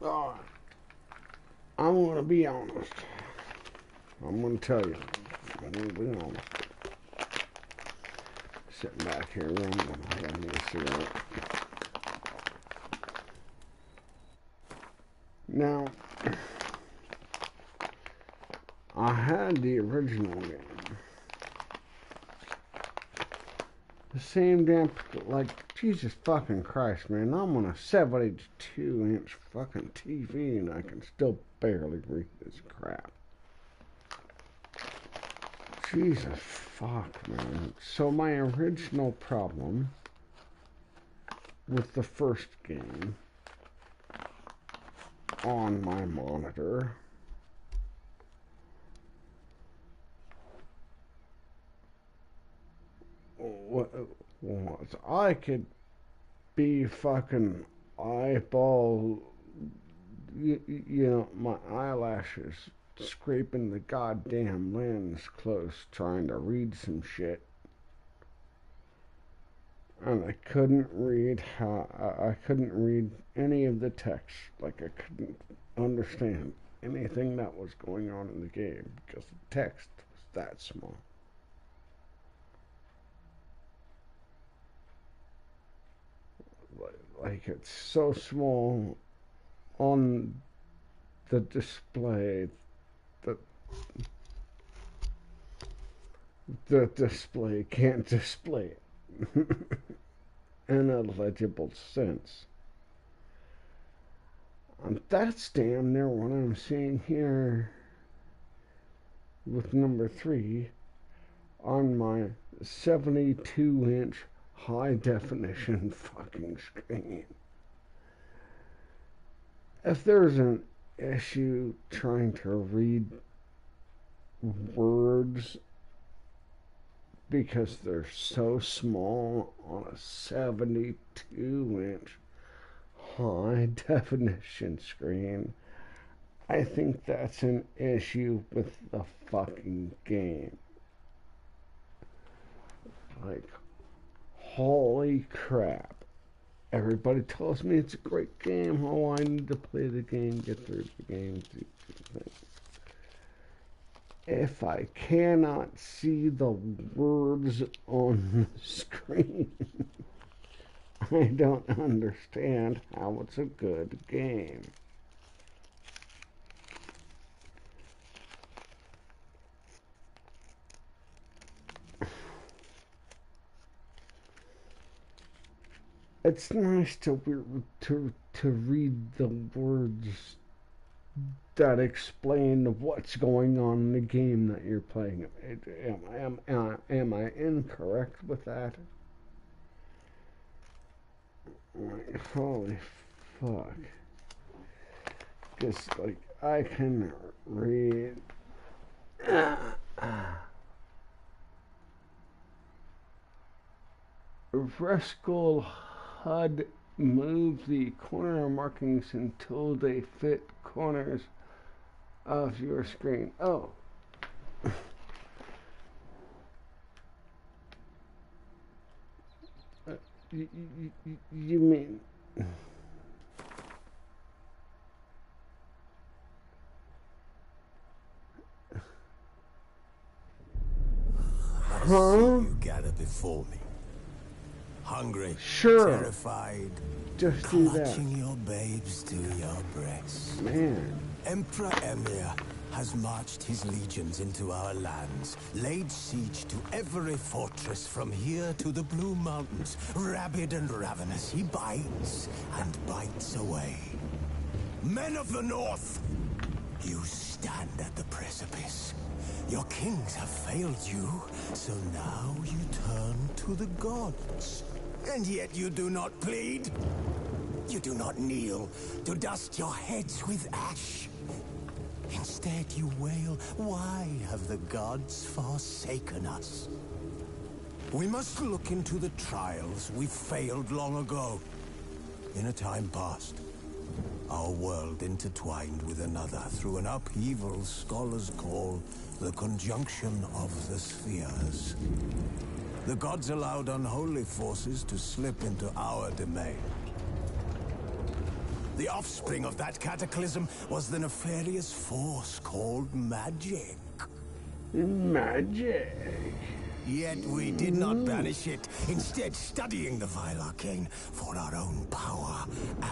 Uh, I'm gonna be honest. I'm gonna tell you. I'm gonna be honest. Sitting back here, having a cigarette. Now, I had the original game. The same damn, like, Jesus fucking Christ, man. I'm on a 72-inch fucking TV and I can still barely read this crap. Jesus fuck, man. So my original problem with the first game on my monitor was I could be fucking eyeball, my eyelashes scraping the goddamn lens close trying to read some shit. And I couldn't read any of the text. Like, I couldn't understand anything that was going on in the game because the text was that small. Like, it's so small on the display that the display can't display it in a legible sense. And that's damn near what I'm seeing here with number 3 on my 72-inch high definition fucking screen. If there's an issue trying to read words because they're so small on a 72-inch high definition screen, I think that's an issue with the fucking game. Like, holy crap. Everybody tells me it's a great game. Oh, I need to play the game, get through the game, do the thing. If I cannot see the words on the screen, I don't understand how it's a good game. It's nice to read the words that explain what's going on in the game that you're playing. Am I incorrect with that? Like, holy fuck. Because, like, I can read. Rescue HUD move the corner markings until they fit corners of your screen. Oh. You mean... Huh? You gather before me. Hungry, sure. Terrified, just do that. Clutching your babes to your breasts. Man. Emperor Emir has marched his legions into our lands, laid siege to every fortress from here to the Blue Mountains. Rabid and ravenous, he bites and bites away. Men of the North, you stand at the precipice. Your kings have failed you, so now you turn to the gods. And yet you do not plead. You do not kneel to dust your heads with ash. Instead you wail, why have the gods forsaken us? We must look into the trials we failed long ago. In a time past, our world intertwined with another through an upheaval scholars call the conjunction of the spheres. The gods allowed unholy forces to slip into our domain. The offspring of that cataclysm was the nefarious force called magic. Magic. Yet we did not banish it, instead studying the vile arcane for our own power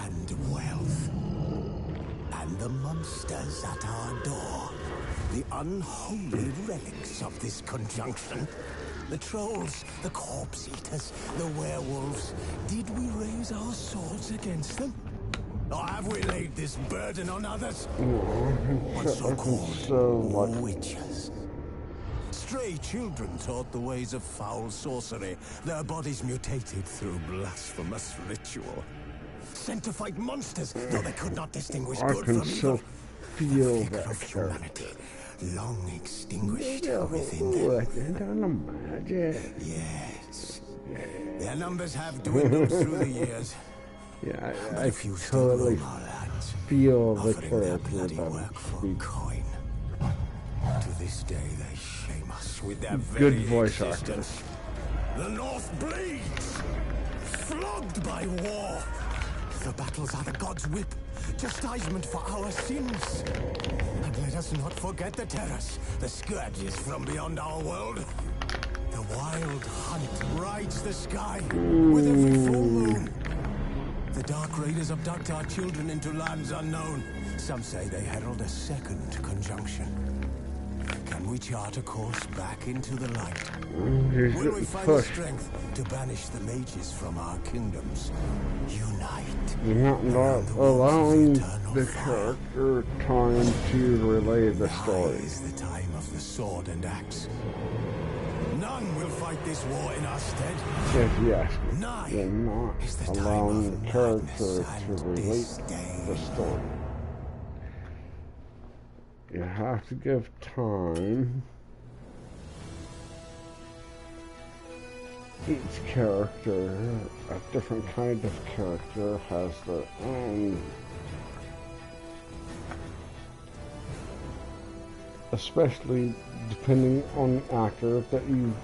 and wealth. And the monsters at our door, the unholy relics of this conjunction. The trolls, the corpse eaters, the werewolves. Did we raise our swords against them? Or have we laid this burden on others? What so-called witches? Stray children taught the ways of foul sorcery, their bodies mutated through blasphemous ritual. Sent to fight monsters, though they could not distinguish good from evil. Feel the that of humanity, long extinguished within them. Magic. Yes. Their numbers have dwindled through the years. Yeah, I totally feel the character that speaks. To this day, they shame us with their Good very voice existence. The North bleeds, flogged by war. The battles are the gods' whip, chastisement for our sins. And let us not forget the terrors, the scourges from beyond our world. The wild hunt rides the sky with every full moon. The dark raiders abduct our children into lands unknown. Some say they herald a second conjunction. Can we chart a course back into the light? Will we find the strength to banish the mages from our kingdoms? Unite. You're not allowing the character time to relay the story. Is the time of the sword and axe. None will fight this war in our stead. If you ask me, you're not allowing the character to relate the story. You have to give time. Each character, a different kind of character, has their own, especially depending on the actor that you've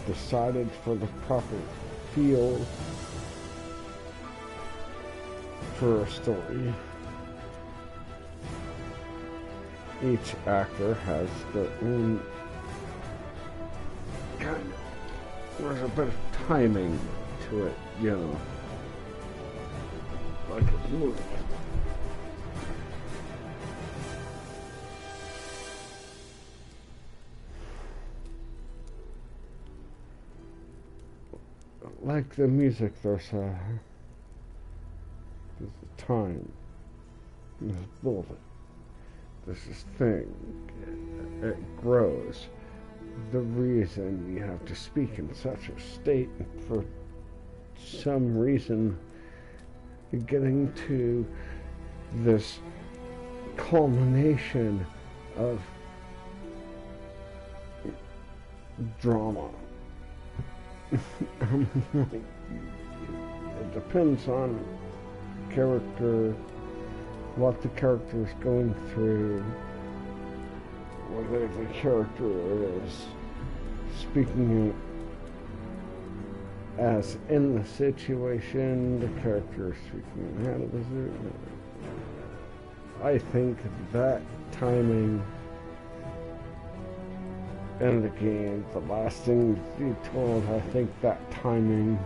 decided for the proper feel for a story. Each actor has their own kind of, there's a bit of timing to it, you know, like a movie. Like the music, there's a time, there's a bullet, there's this thing, it grows. The reason you have to speak in such a state, for some reason, getting to this culmination of drama. It depends on character, what the character is going through, whether the character is speaking as in the situation, the character is speaking out of the situation. I think that timing in the game, the last thing you told, I think that timing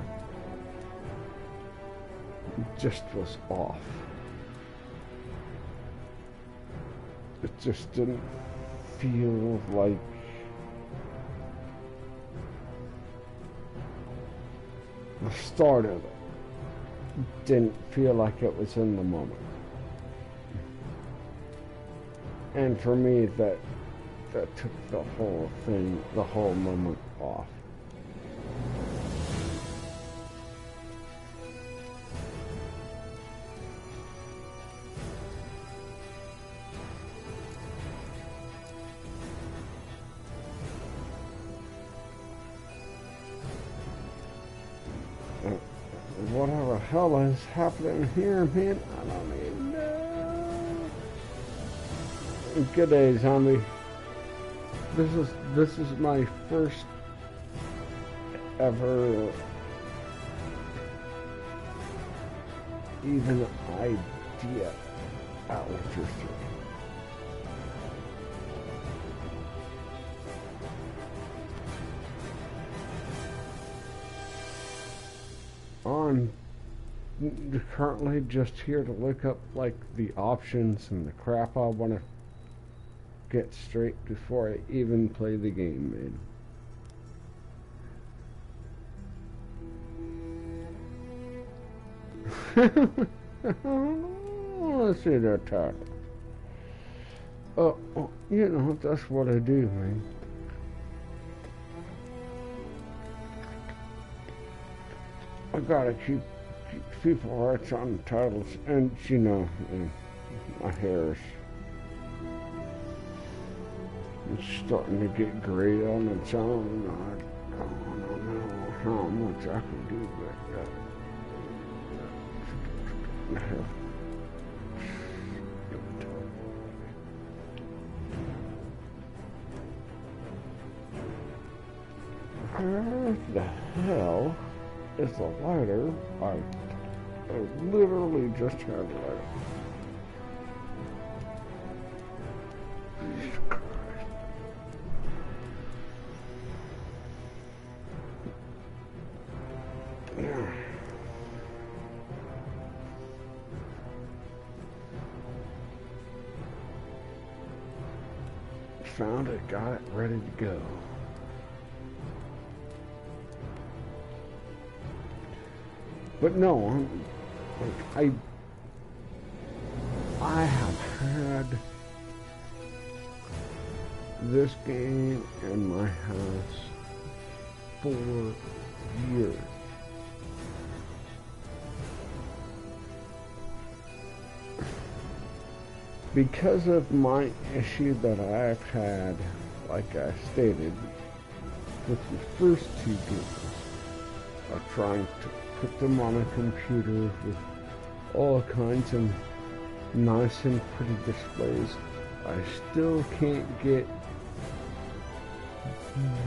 just was off. It just didn't feel like the start of it. Didn't feel like it was in the moment. And for me, that took the whole thing, the whole moment off. Whatever hell is happening here, man, I don't even know. Good day, zombie. This is my first ever even idea at what you're saying. I'm currently just here to look up like the options and the crap I want to get straight before I even play the game, man. Let's see that title. You know, that's what I do, man. I gotta keep people rights on the titles, and you know, my hair's it's starting to get gray on its own. I don't know how much I can do, but where the hell is the lighter? I literally just had a lighter. Jesus Christ. Found it, got it, ready to go. But no, I have had this game in my house for years. Because of my issue that I've had, like I stated, with the first two games, of trying to put them on a computer with all kinds of nice and pretty displays, I still can't get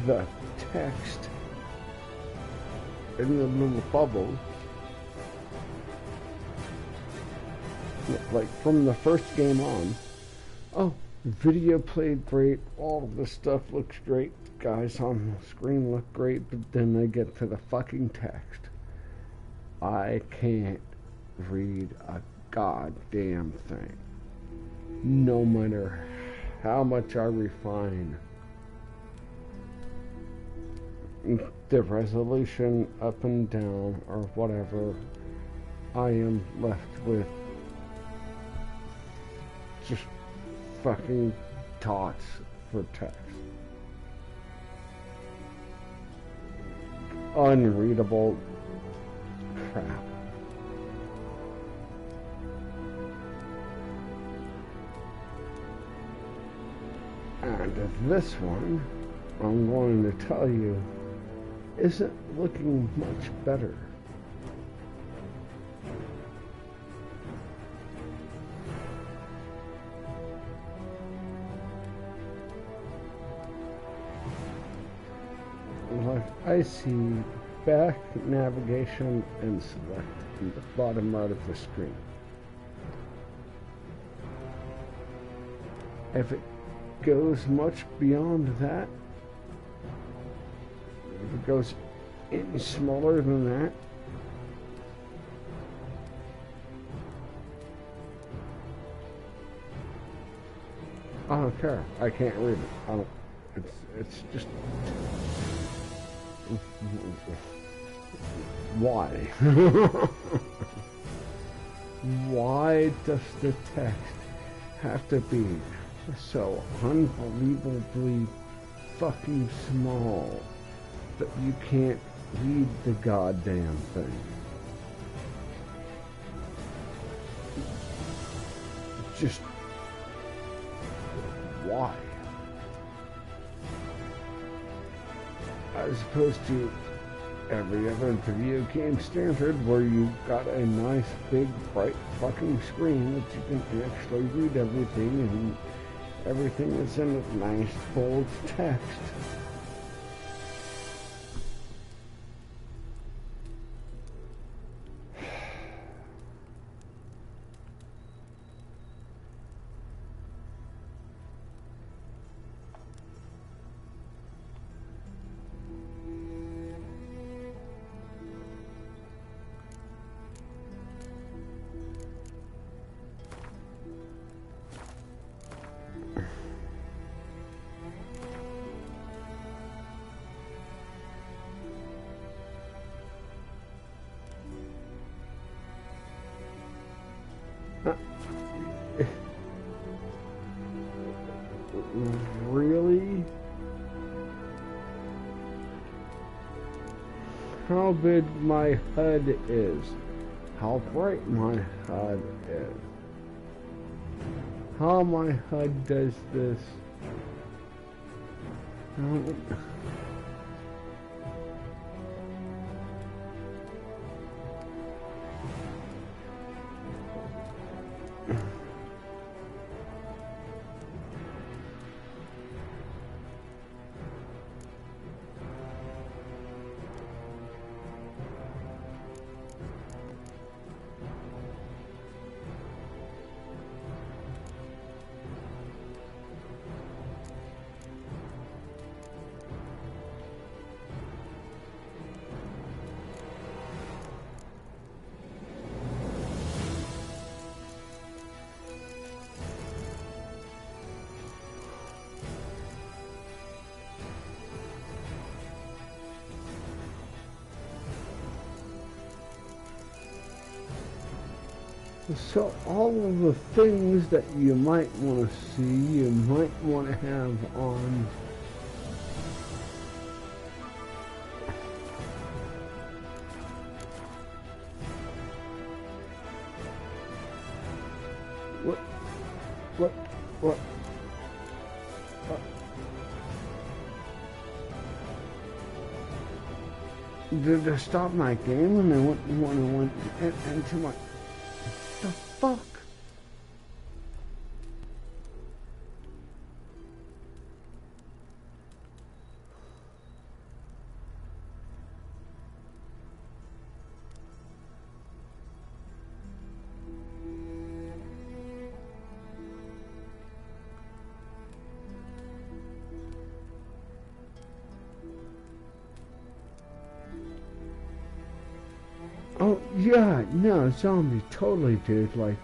the text in the little bubble. Like from the first game on, oh, video played great, all of this stuff looks great, guys on the screen look great, but then they get to the fucking text. I can't read a goddamn thing. No matter how much I refine the resolution up and down or whatever, I am left with just fucking dots for text. Unreadable crap. And this one, I'm going to tell you, isn't looking much better. Like I see back navigation and select in the bottom right of the screen. If it goes much beyond that, if it goes any smaller than that, I don't care. I can't read it. I don't. It's just. Why? Why does the text have to be so unbelievably fucking small that you can't read the goddamn thing? Just why? As opposed to every other video game standard where you got a nice big bright fucking screen that you can actually read everything and everything is in a nice bold text. really? How big my HUD is. How bright my HUD is. How my HUD does this. How... So all of the things that you might want to see, you might want to have on what what what did I stop my game and I went into my the fuck? Oh yeah, no, zombie, totally, dude. Like,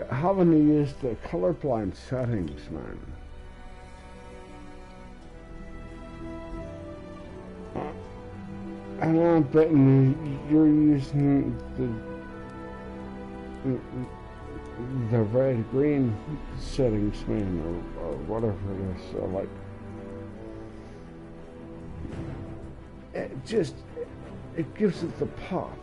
having to use the colorblind settings, man. And I'm betting you're using the red green settings, man, or whatever it is. So like, it gives it the pop.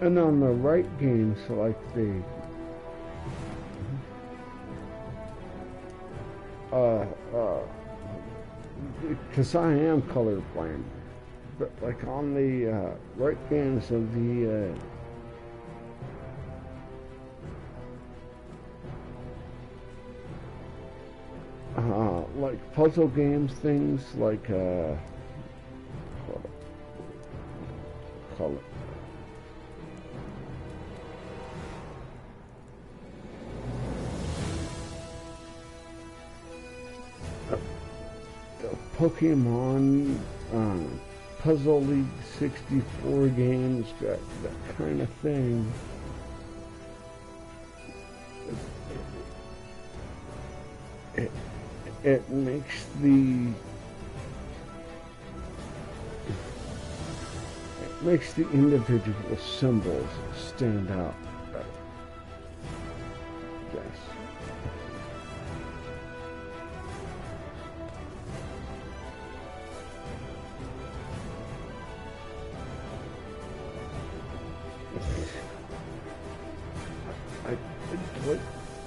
And on the right games, like because I am colorblind, but like on the right games of the like puzzle games, things like color. Pokemon, Puzzle League 64 games, that kind of thing. It makes the individual symbols stand out better. Yes.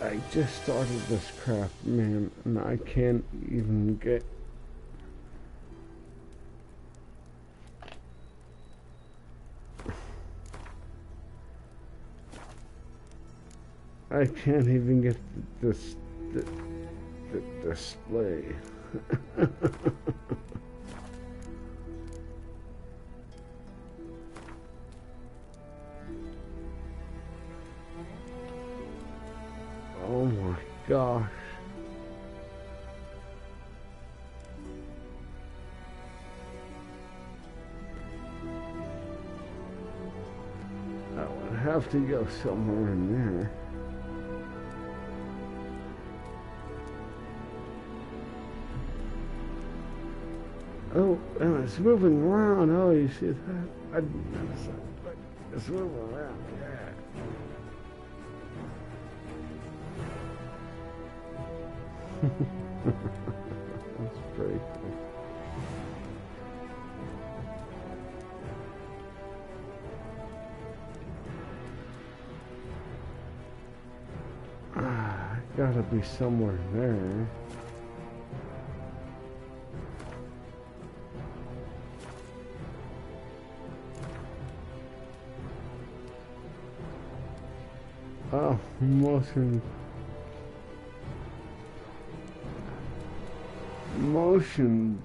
I just started this crap, man, and I can't even get... I can't even get the display. Oh my gosh. I would have to go somewhere in there. Oh, and it's moving around. Oh, you see that? I didn't notice that, but it's moving around. Yeah. That's pretty cool. Gotta be somewhere there. Oh, motion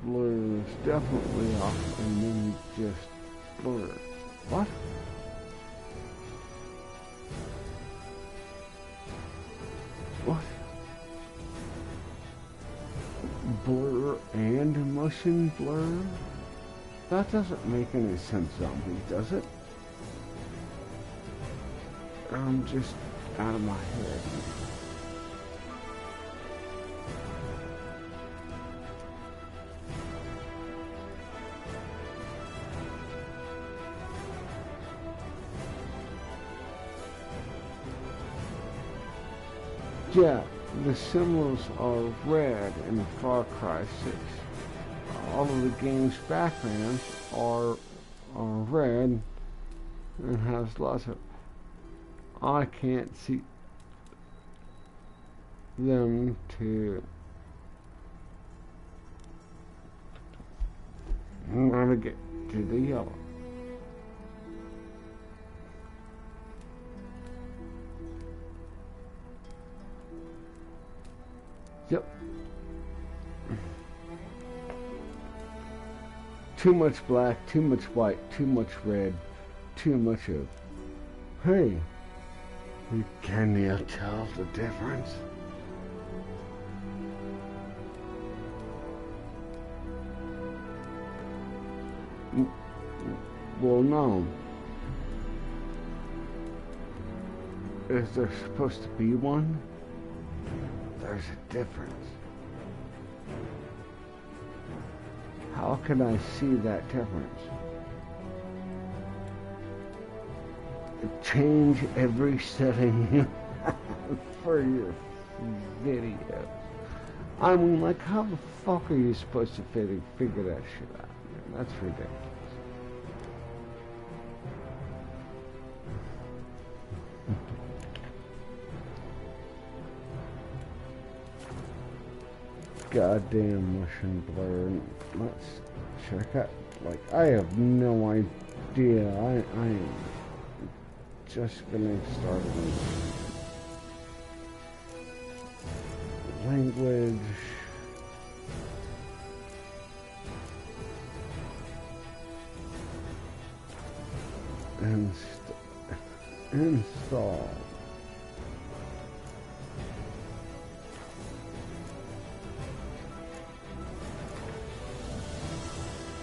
blur is definitely off, and then just blur. What? What? Blur and motion blur? That doesn't make any sense, zombie, does it? I'm just out of my head. Yeah, the symbols are red in Far Cry 6. All of the game's backgrounds are red and has lots of... I can't see them to navigate to the yellow. Yep. Too much black, too much white, too much red, too much of... Hey, can you tell the difference? Well, no. Is there supposed to be one? There's a difference. How can I see that difference? Change every setting for your video. I mean, like, how the fuck are you supposed to figure that shit out? Man, that's ridiculous. Goddamn motion blur. Let's check out. Like, I have no idea. I am just gonna start a language. Install.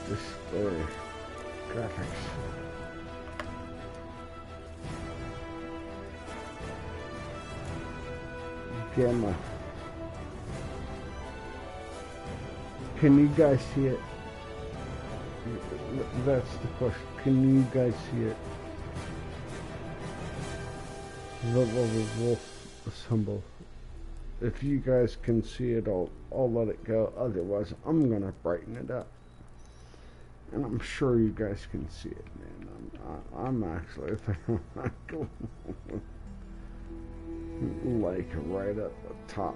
Display graphics. Gamma. Can you guys see it? That's the question. Can you guys see it? The wolf symbol. If you guys can see it, I'll let it go. Otherwise, I'm gonna brighten it up. And I'm sure you guys can see it, man. I'm actually like right at the top.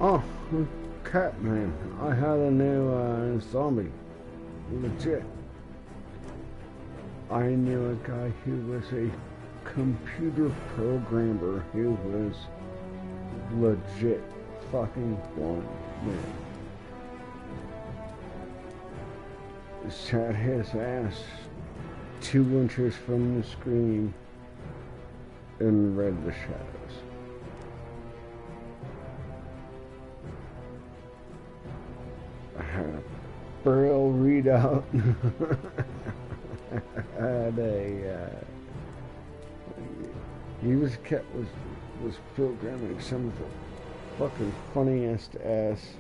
Oh, Catman. I had a new zombie. Legit. I knew a guy who was a computer programmer who was legit fucking one man. Sat his ass 2 inches from the screen and read the shadows. Braille readout. Had a he was kept was programming some of the fucking funniest ass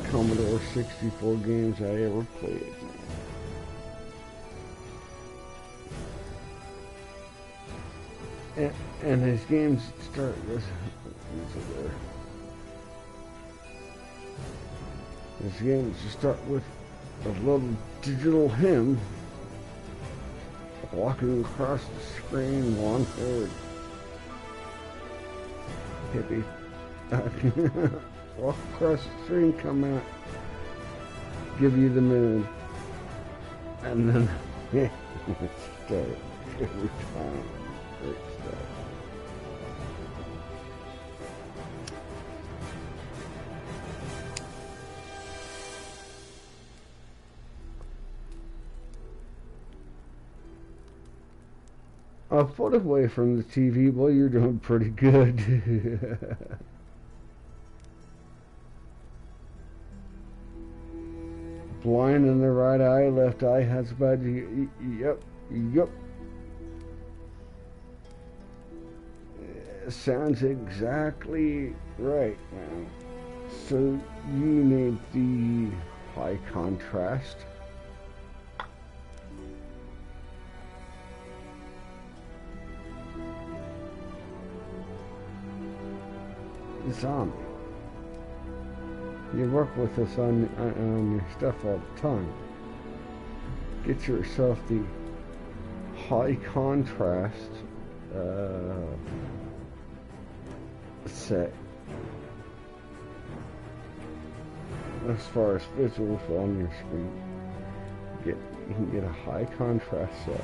Commodore 64 games I ever played. And his games start with his games start with a little digital hymn walking across the screen, long-haired hippie. Walk across the screen, come out, give you the moon, and then start every time. Great stuff. A foot away from the TV, well, you're doing pretty good. Blind in the right eye, left eye has bad. Yep, yep. Sounds exactly right, man. So you need the high contrast. Zombie. You work with us on your stuff all the time. Get yourself the high contrast set as far as visuals on your screen. You can get a high contrast set.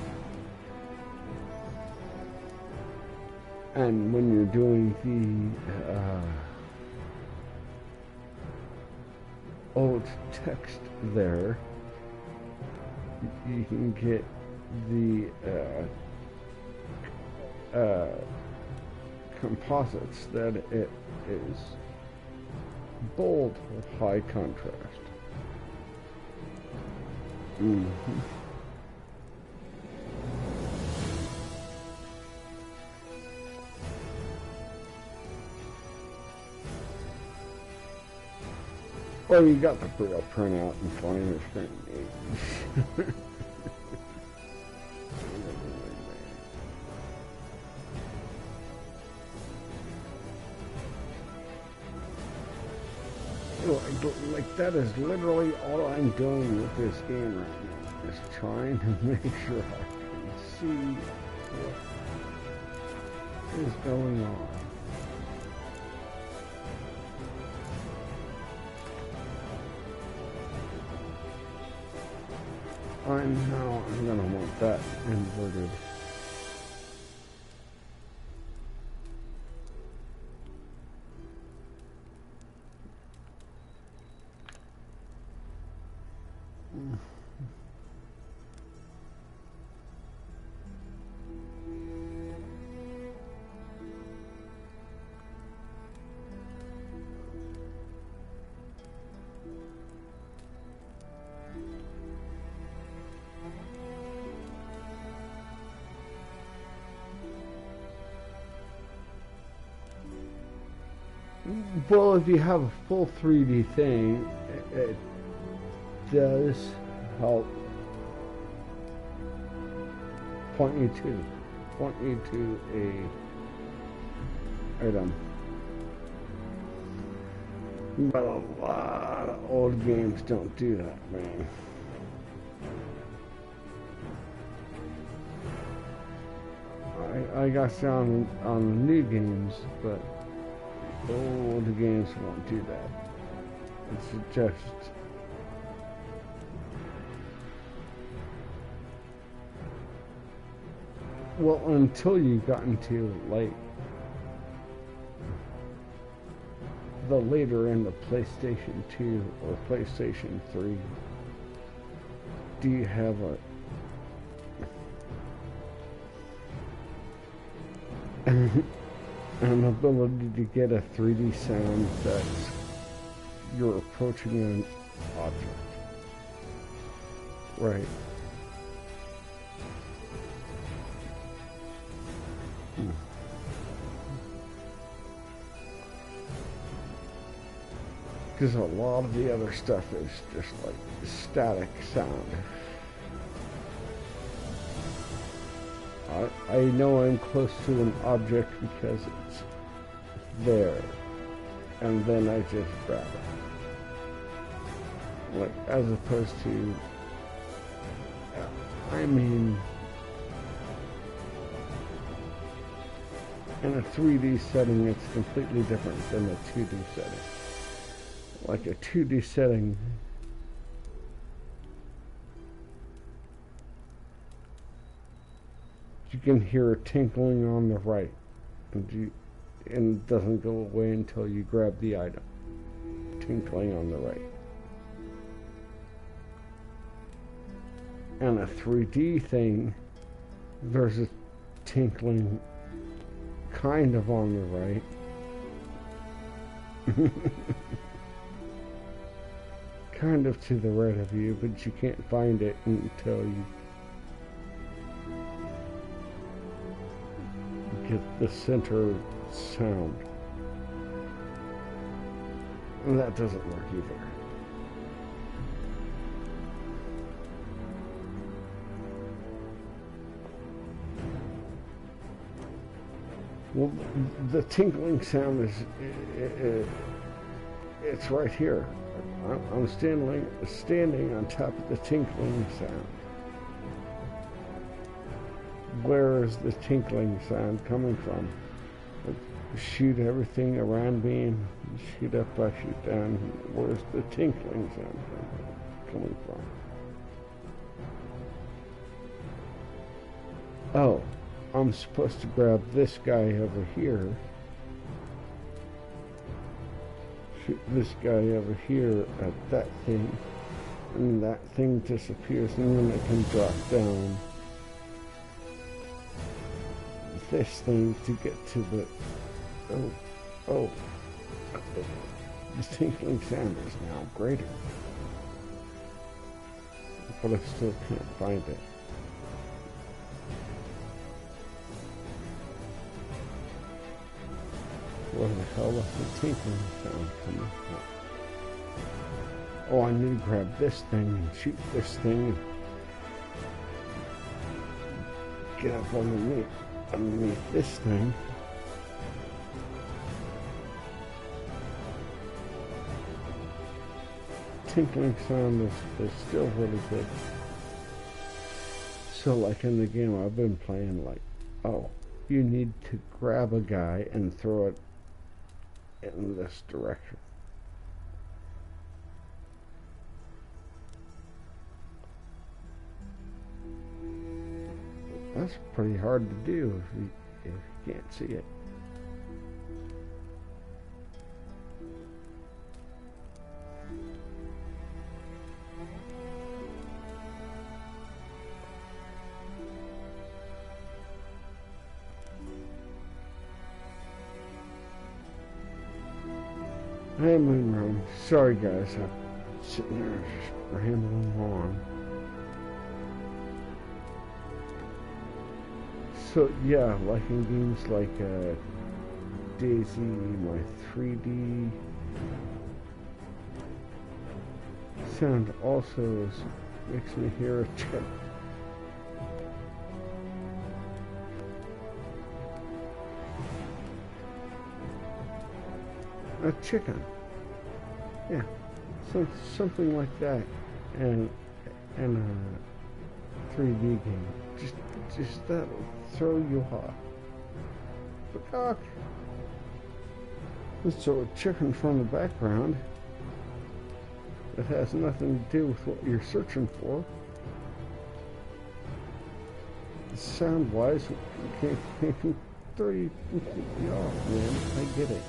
And when you're doing the old text there, you can get the composites that it is bold with high contrast. Mm-hmm. Well, you got the Braille printout in front of your screen. Like that is literally all I'm doing with this game right now. Is trying to make sure I can see what is going on. I know I'm gonna want that inverted. Well, if you have a full 3D thing, it does help point you to a item. But a lot of old games don't do that, man. I got some on the new games, but old games won't do that. It's just well, until you got into like the later end of PlayStation 2 or PlayStation 3, do you have an ability to get a 3D sound that's you're approaching an object. Right. Because a lot of the other stuff is just like static sound. I know I'm close to an object because it's there, and then I just grab it. Like, as opposed to, I mean, in a 3D setting, it's completely different than a 2D setting. Like a 2D setting, you can hear a tinkling on the right, and it doesn't go away until you grab the item. Tinkling on the right. And a 3D thing, there's a tinkling kind of on the right. Kind of to the right of you, but you can't find it until you get the center sound. And that doesn't work either. Well, the tinkling sound is, it's right here. I'm standing on top of the tinkling sound. Where is the tinkling sound coming from? I shoot everything around me and shoot up, I shoot down. Where's the tinkling sound coming from? Oh, I'm supposed to grab this guy over here. Shoot this guy over here at that thing, and that thing disappears, and then I can drop down this thing to get to the the tinkling sound is now greater, but I still can't find it. Where the hell is the tinkling sound coming from? Oh, I need to grab this thing and shoot this thing and get up underneath this thing. Tinkling sound is still really good. So like in the game I've been playing, like, oh, you need to grab a guy and throw it in this direction. That's pretty hard to do if you can't see it. Hey, Moonroom. Sorry, guys. I'm sitting there just rambling on. So, yeah, like in games like Daisy, my 3D sound also makes me hear a chip. A chicken. Yeah, something like that, and a 3D game. Just that'll throw you off. But let's throw a chicken from the background that has nothing to do with what you're searching for. Sound-wise, it can throw you completely off, man. I get it.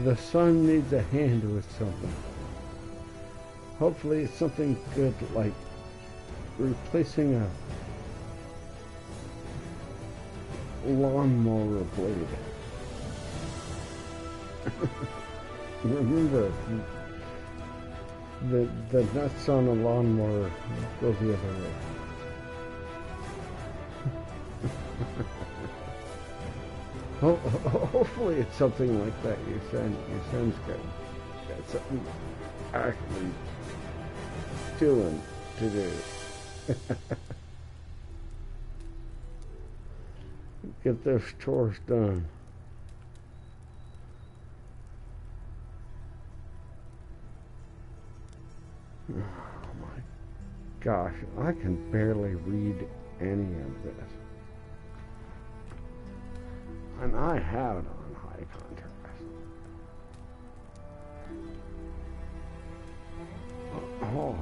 The sun needs a hand with something. Hopefully it's something good, like replacing a lawnmower blade. Remember, the nuts on a lawnmower go the other way. Hopefully it's something like that. Your son's got something actually doing to do. Get those chores done. Oh my gosh, I can barely read any of this. And I have it on high contrast. Oh.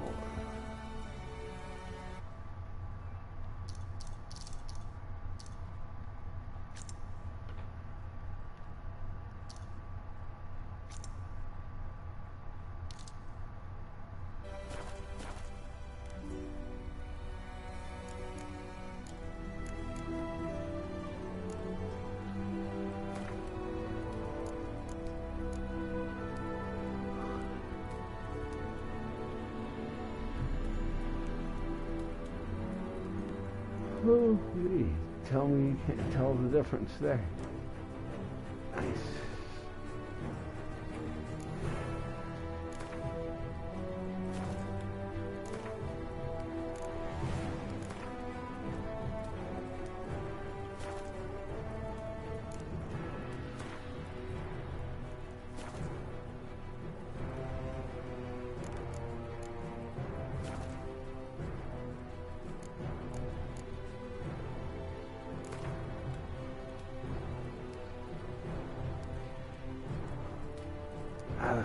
Oh, tell me you can't tell the difference there. Nice.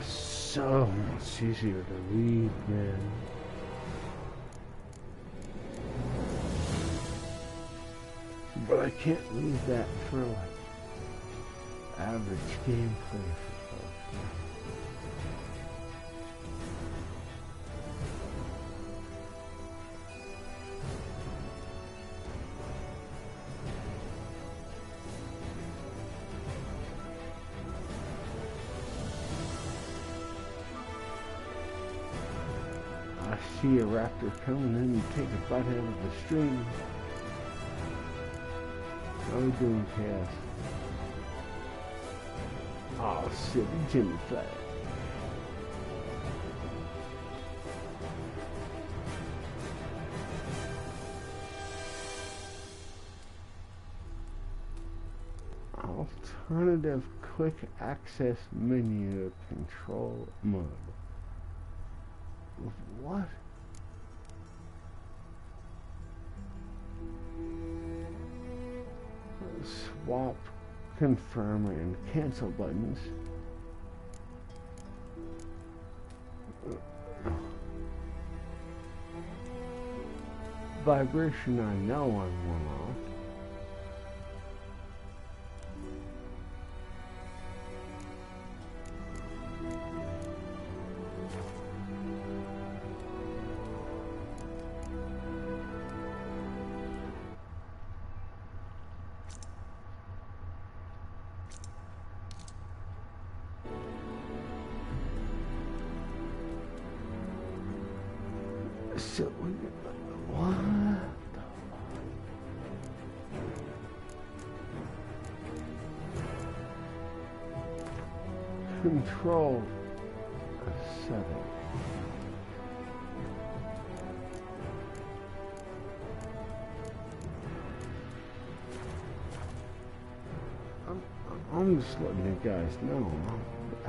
So much easier to read, man. But I can't read that for like average gameplay for folks. I see a raptor coming in and take a bite out of the stream. How are we doing, Cass? Oh, silly Jimmy Flag. Alternative quick access menu control mode. What? Swap, confirm, and cancel buttons. Vibration, I know I'm one off. So, what? Control setting. I'm just letting you guys know. I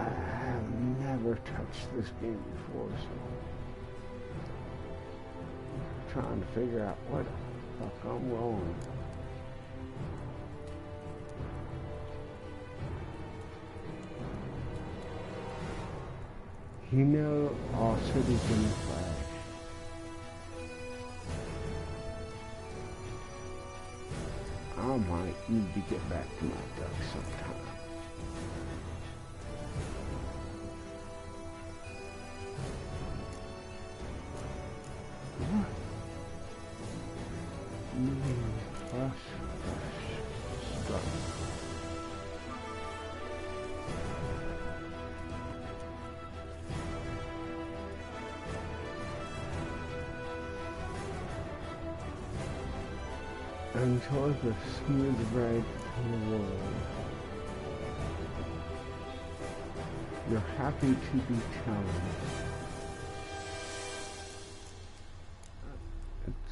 have never touched this game before, so I'm trying to figure out what the fuck I'm rolling. You know, all cities in the flash. I might need to get back to my ducks sometime. What? Plus stuff. Enjoy the smooth ride of the world. You're happy to be challenged.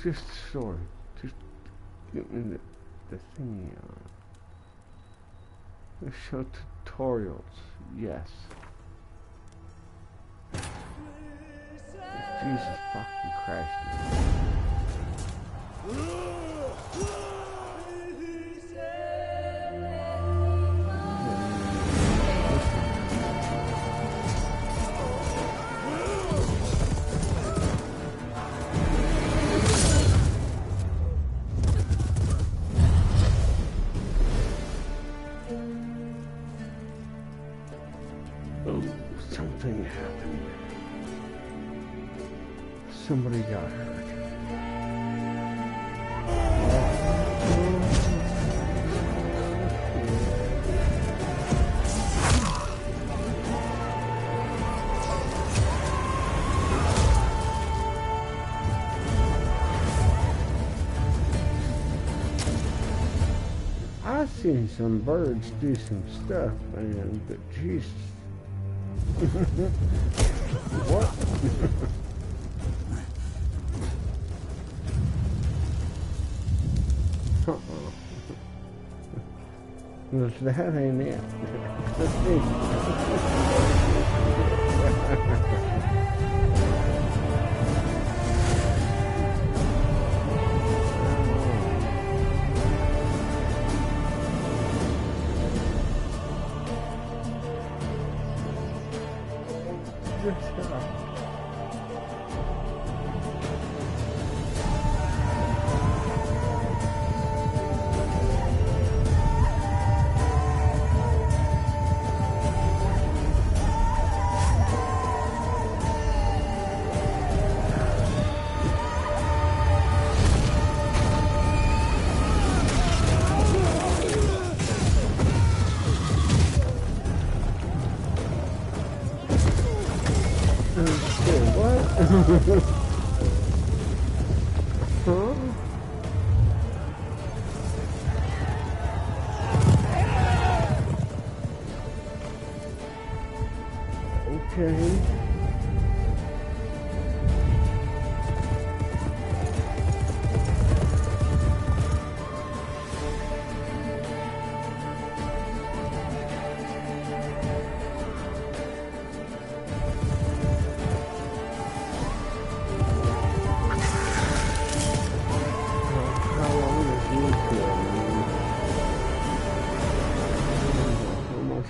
Just sort. Just give me the thingy on. Let's show tutorials. Yes. Jesus fucking Christ. Oh, something happened. Somebody got hurt. I've seen some birds do some stuff, man, but Jesus. What? That ain't it. Huh? Okay.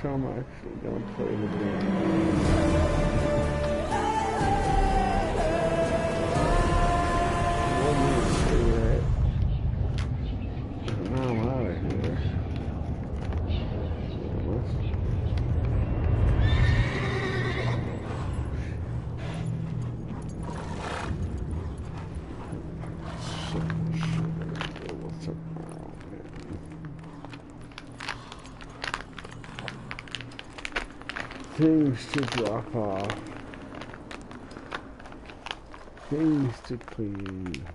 How am I actually gonna play the game? Now I'm out of here. What's up? Things to drop off, things to clean,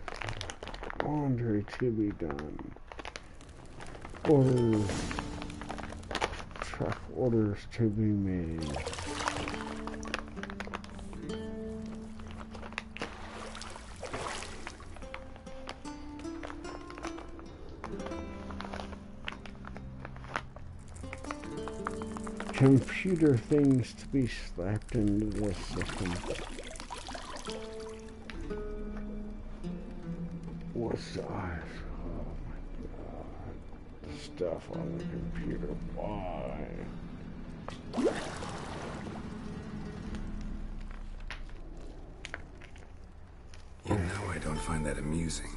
laundry to be done, orders, truck orders to be made. Computer things to be slapped into the system. What's the eyes? Oh my god. Stuff on the computer. Why? You know I don't find that amusing.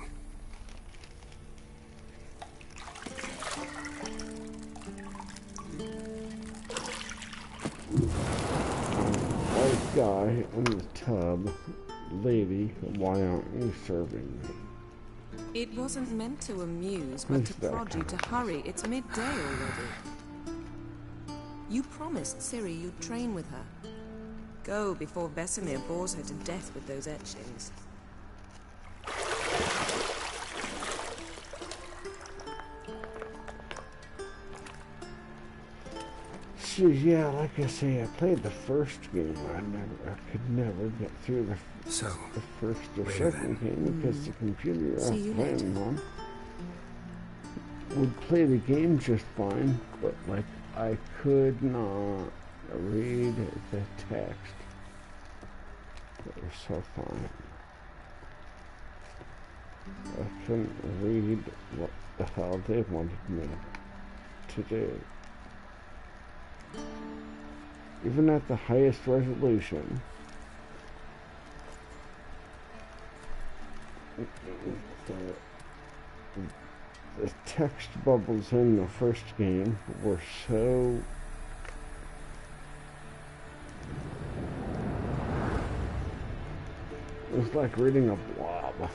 White guy in the tub. Lady, why aren't you serving me? It wasn't meant to amuse, but to prod you to hurry. It's midday already. You promised Ciri you'd train with her. Go before Vesemir bores her to death with those etchings. Yeah, like I say, I played the first game. I could never get through So, the first or later second then. game because the computer I See was you playing later. on would play the game just fine, but like I could not read the text. It was so fine. I couldn't read what the hell they wanted me to do. Even at the highest resolution, the text bubbles in the first game were so it was like reading a blob.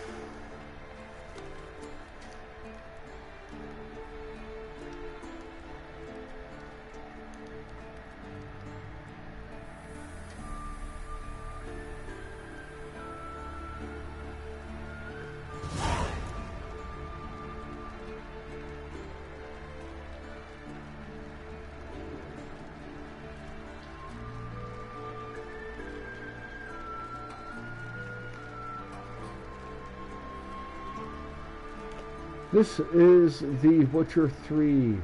This is the Witcher 3.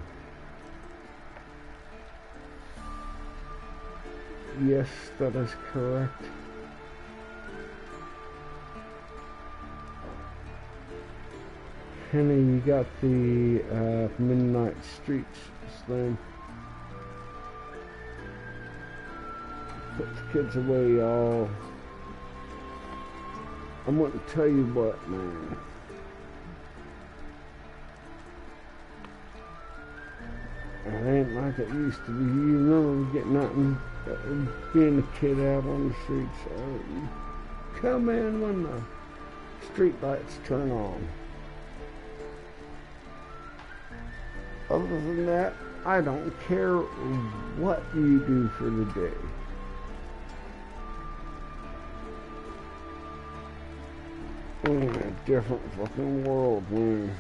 Yes, that is correct. Henny, you got the Midnight Streets Slam. Put the kids away, y'all. I'm going to tell you what, man. It ain't like it used to be. You remember getting out and being a kid out on the streets. You come in when the street lights turn on. Other than that, I don't care what you do for the day. We're in a different fucking world, man.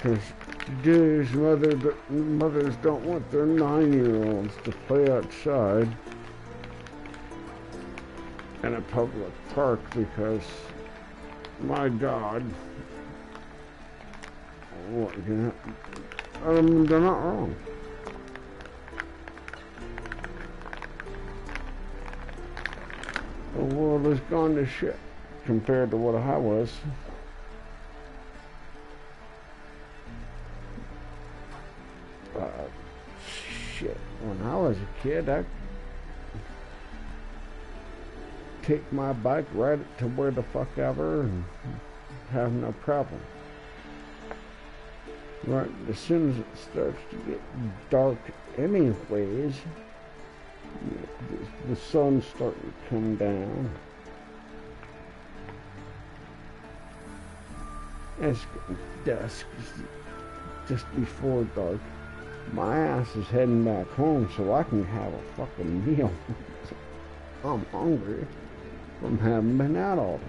Because today's mothers don't want their 9-year-olds to play outside in a public park because, my God, what, you know, they're not wrong. The world has gone to shit compared to what I was. Shit, when I was a kid, I'd take my bike, ride it to where the fuck ever, and have no problem. Right, as soon as it starts to get dark anyways, the sun's starting to come down. It's dusk, just before dark. My ass is heading back home so I can have a fucking meal. I'm hungry from having been out all day.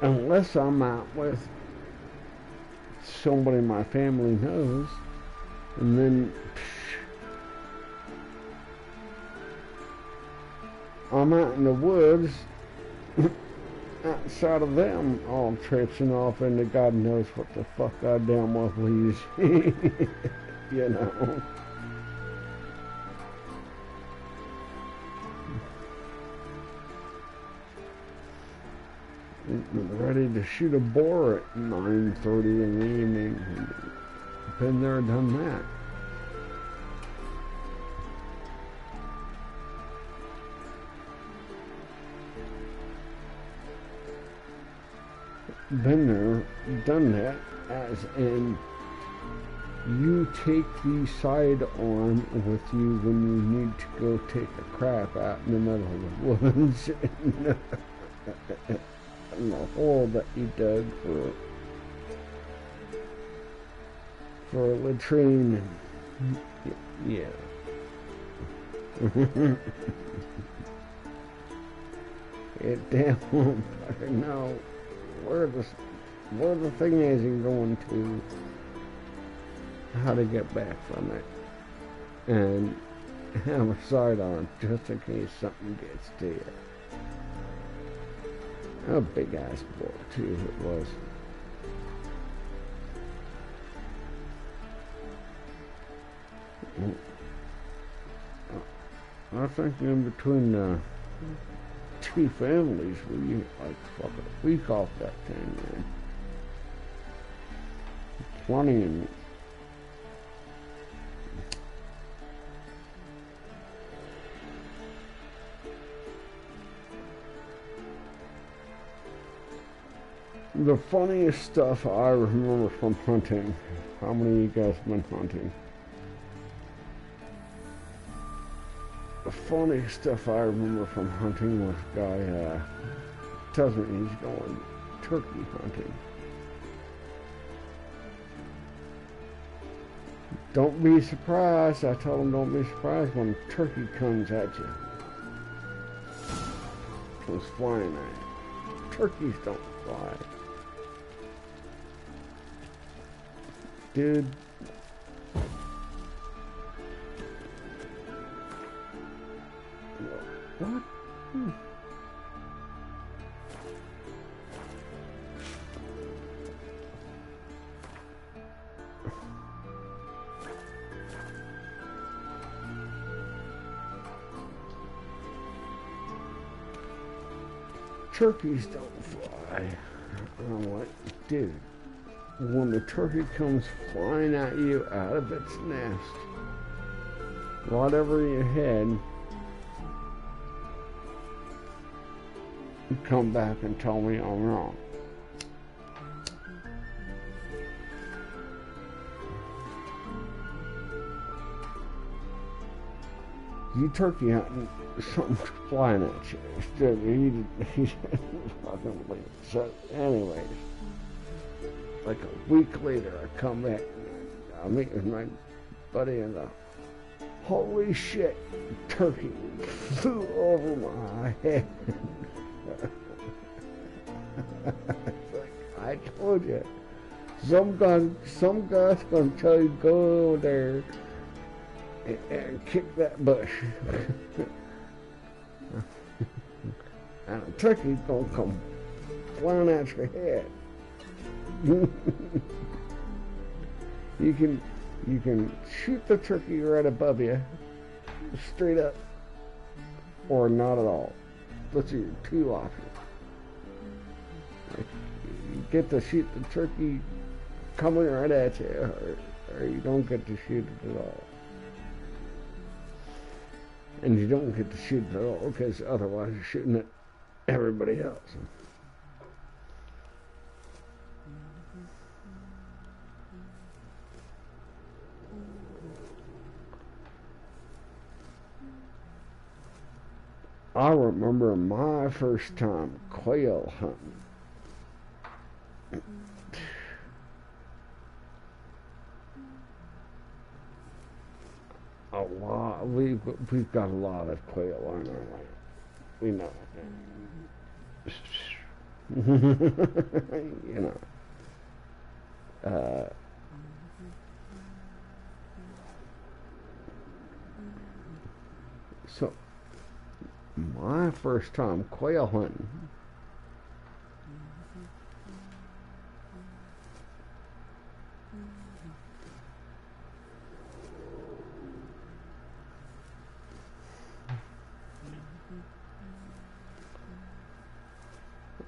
Unless I'm out with somebody my family knows, and then I'm out in the woods outside of them all traipsing off into God knows what the fuck I damn well please. You know. Ready to shoot a boar at 9:30 in the evening. Been there, done that. Been there, done that, as in you take the sidearm with you when you need to go take a crap out in the middle of the woods in the hole that you dug for for a latrine. And, yeah. It damn won't fucking know where the thing is and going to, how to get back from it, and have a sidearm just in case something gets to you. A big ass boy too it was. I think in between the two families we like fuck a week off that thing, man. Plenty of the funniest stuff I remember from hunting. How many of you guys been hunting? The funniest stuff I remember from hunting was a guy tells me he's going turkey hunting. Don't be surprised. I told him don't be surprised when a turkey comes at you. Comes flying at you. Turkeys don't fly. Dude. What? Turkeys don't fly. I'm like, dude, when the turkey comes flying at you out of its nest, right over your head, you come back and tell me I'm wrong. You turkey hunting, something's flying at you. He didn't fucking believe it. So, anyways, like a week later, I come back. I meet with my buddy, and holy shit, turkey flew over my head. Like, I told you, some guy's gonna tell you go over there and kick that bush. And a turkey's gonna come flying at your head. You can shoot the turkey right above you, straight up, or not at all. Those are your two options. You get to shoot the turkey coming right at you, or you don't get to shoot it at all. And you don't get to shoot it at all because otherwise you're shooting at everybody else. I remember my first time quail hunting. A lot. We've got a lot of quail on our land. We know it. You know. So my first time quail hunting.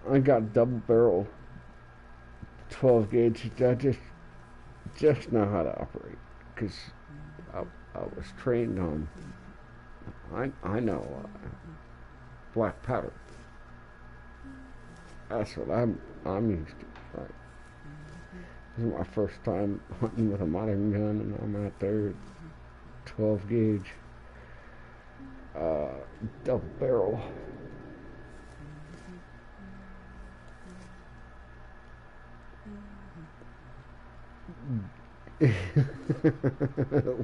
I got double barrel 12 gauge. I just know how to operate because I was trained on. I know black powder. That's what I'm used to. Right. This is my first time hunting with a modern gun, and I'm out there 12 gauge double barrel.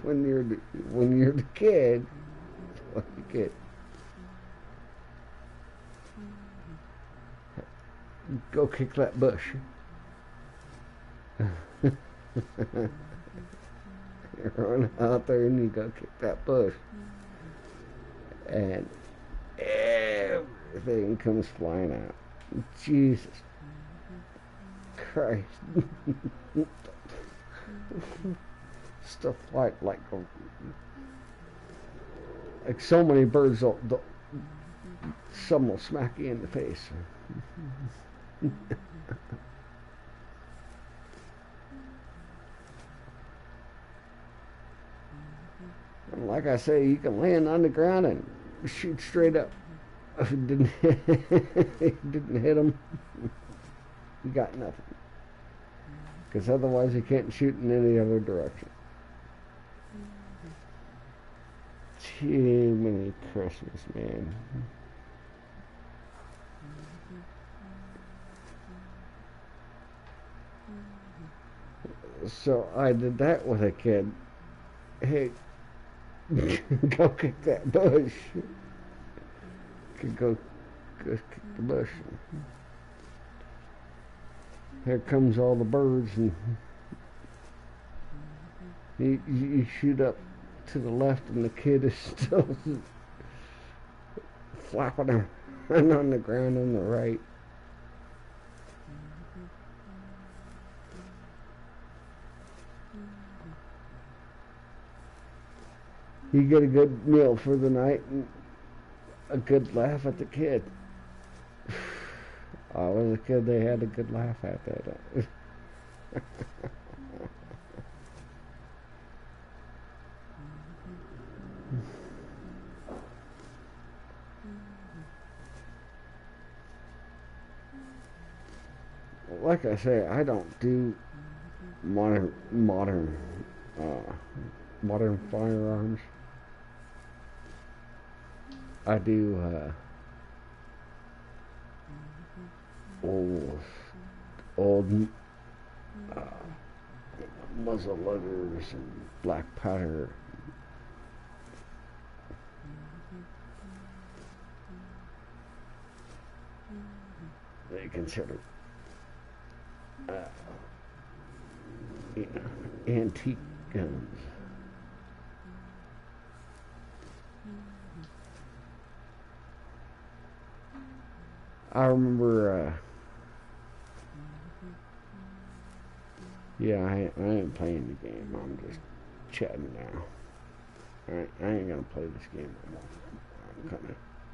when you're the kid, like the kid, go kick that bush. You run out there and you go kick that bush, and everything comes flying out. Jesus Christ. Stuff like so many birds, some will smack you in the face. And like I say, you can land on the ground and shoot straight up. If it didn't hit them, you got nothing. Because otherwise you can't shoot in any other direction. Too many Christmas, man. So I did that with a kid. Hey, go kick that bush. Go kick the bush. Here comes all the birds, and you shoot up to the left, and the kid is still flapping around on the ground on the right. You get a good meal for the night and a good laugh at the kid. I was a kid, they had a good laugh at that. Like I say, I don't do modern firearms. I do old muzzle loaders and black powder. They consider antique guns. I remember, yeah, I ain't playing the game. I'm just chatting now. I ain't gonna play this game anymore.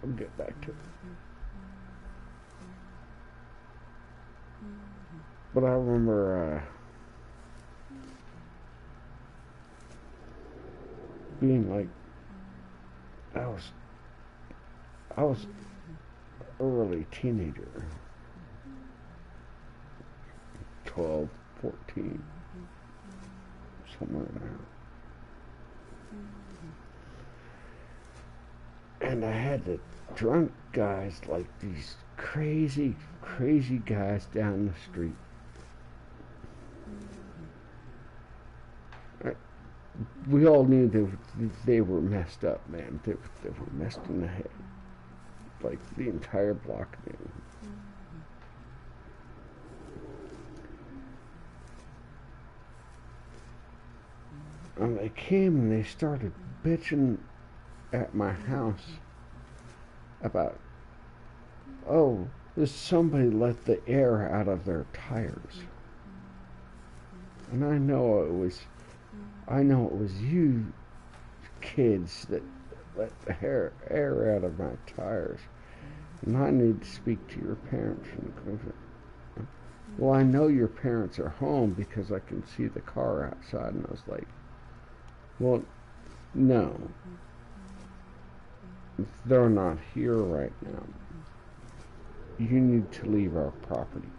I'll get back to it. But I remember being like, I was early teenager, 12, 14, somewhere around. And I had the drunk guys, like these crazy guys down the street. We all knew they were messed up, man. They were messed in the head. Like the entire block knew. And they came and they started bitching at my house about, oh, somebody let the air out of their tires. And I know it was you kids that let the air out of my tires. And I need to speak to your parents. Well, I know your parents are home because I can see the car outside. And I was like, well, no. They're not here right now. You need to leave our property.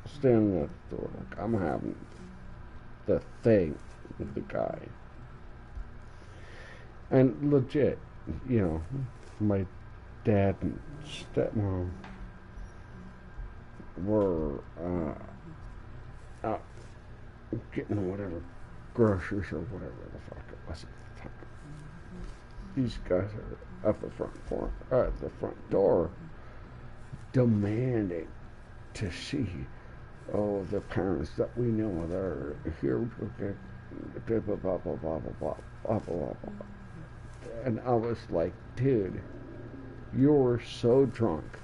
Stand at the door like I'm having the thing with the guy. And legit, you know, my dad and stepmom were out getting whatever groceries or whatever the fuck it was at the time. These guys are at the front door, demanding to see, the parents that we know that are here to get blah blah blah blah blah blah blah blah blah. And I was like, dude, you're so drunk.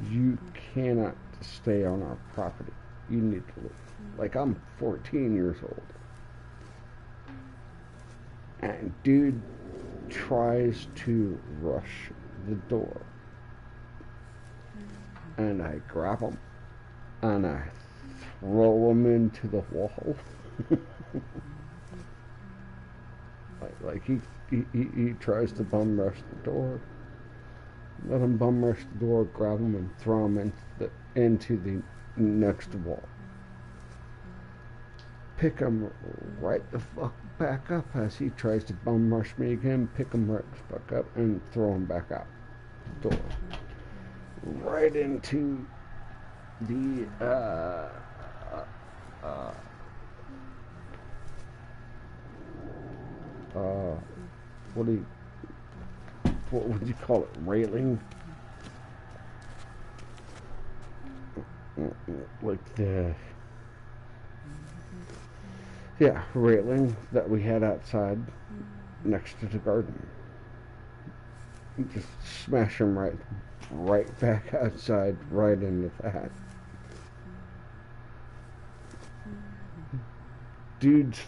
You cannot stay on our property. You need to leave. Like, I'm 14 years old. And dude tries to rush the door. And I grab him. And I throw him into the wall. like he tries to bum rush the door. Let him bum rush the door, grab him, and throw him into the next wall. Pick him right the fuck back up as he tries to bum rush me again. Pick him right the fuck up and throw him back out the door. Right into the what would you call it? Railing? Like the railing that we had outside next to the garden. Just smash him right back outside, right into that. Dude's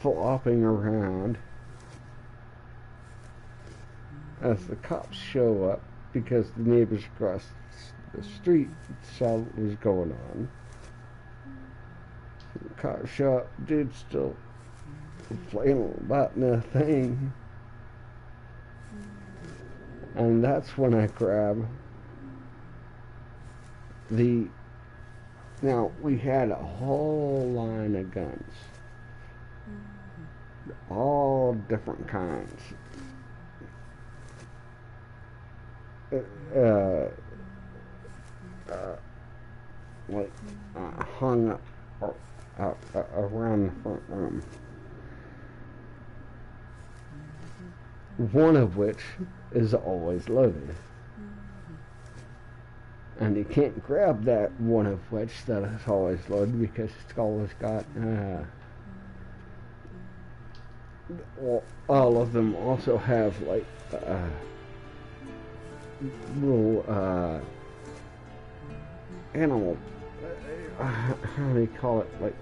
flopping around as the cops show up because the neighbors across the street saw what was going on. The cops show up, dude's still flailing about nothing. And that's when I grab now we had a whole line of guns. All different kinds. Hung up around the front room. One of which is always loaded. And you can't grab that one of which that is always loaded because it's always got all of them also have like little animal, how do you call it, like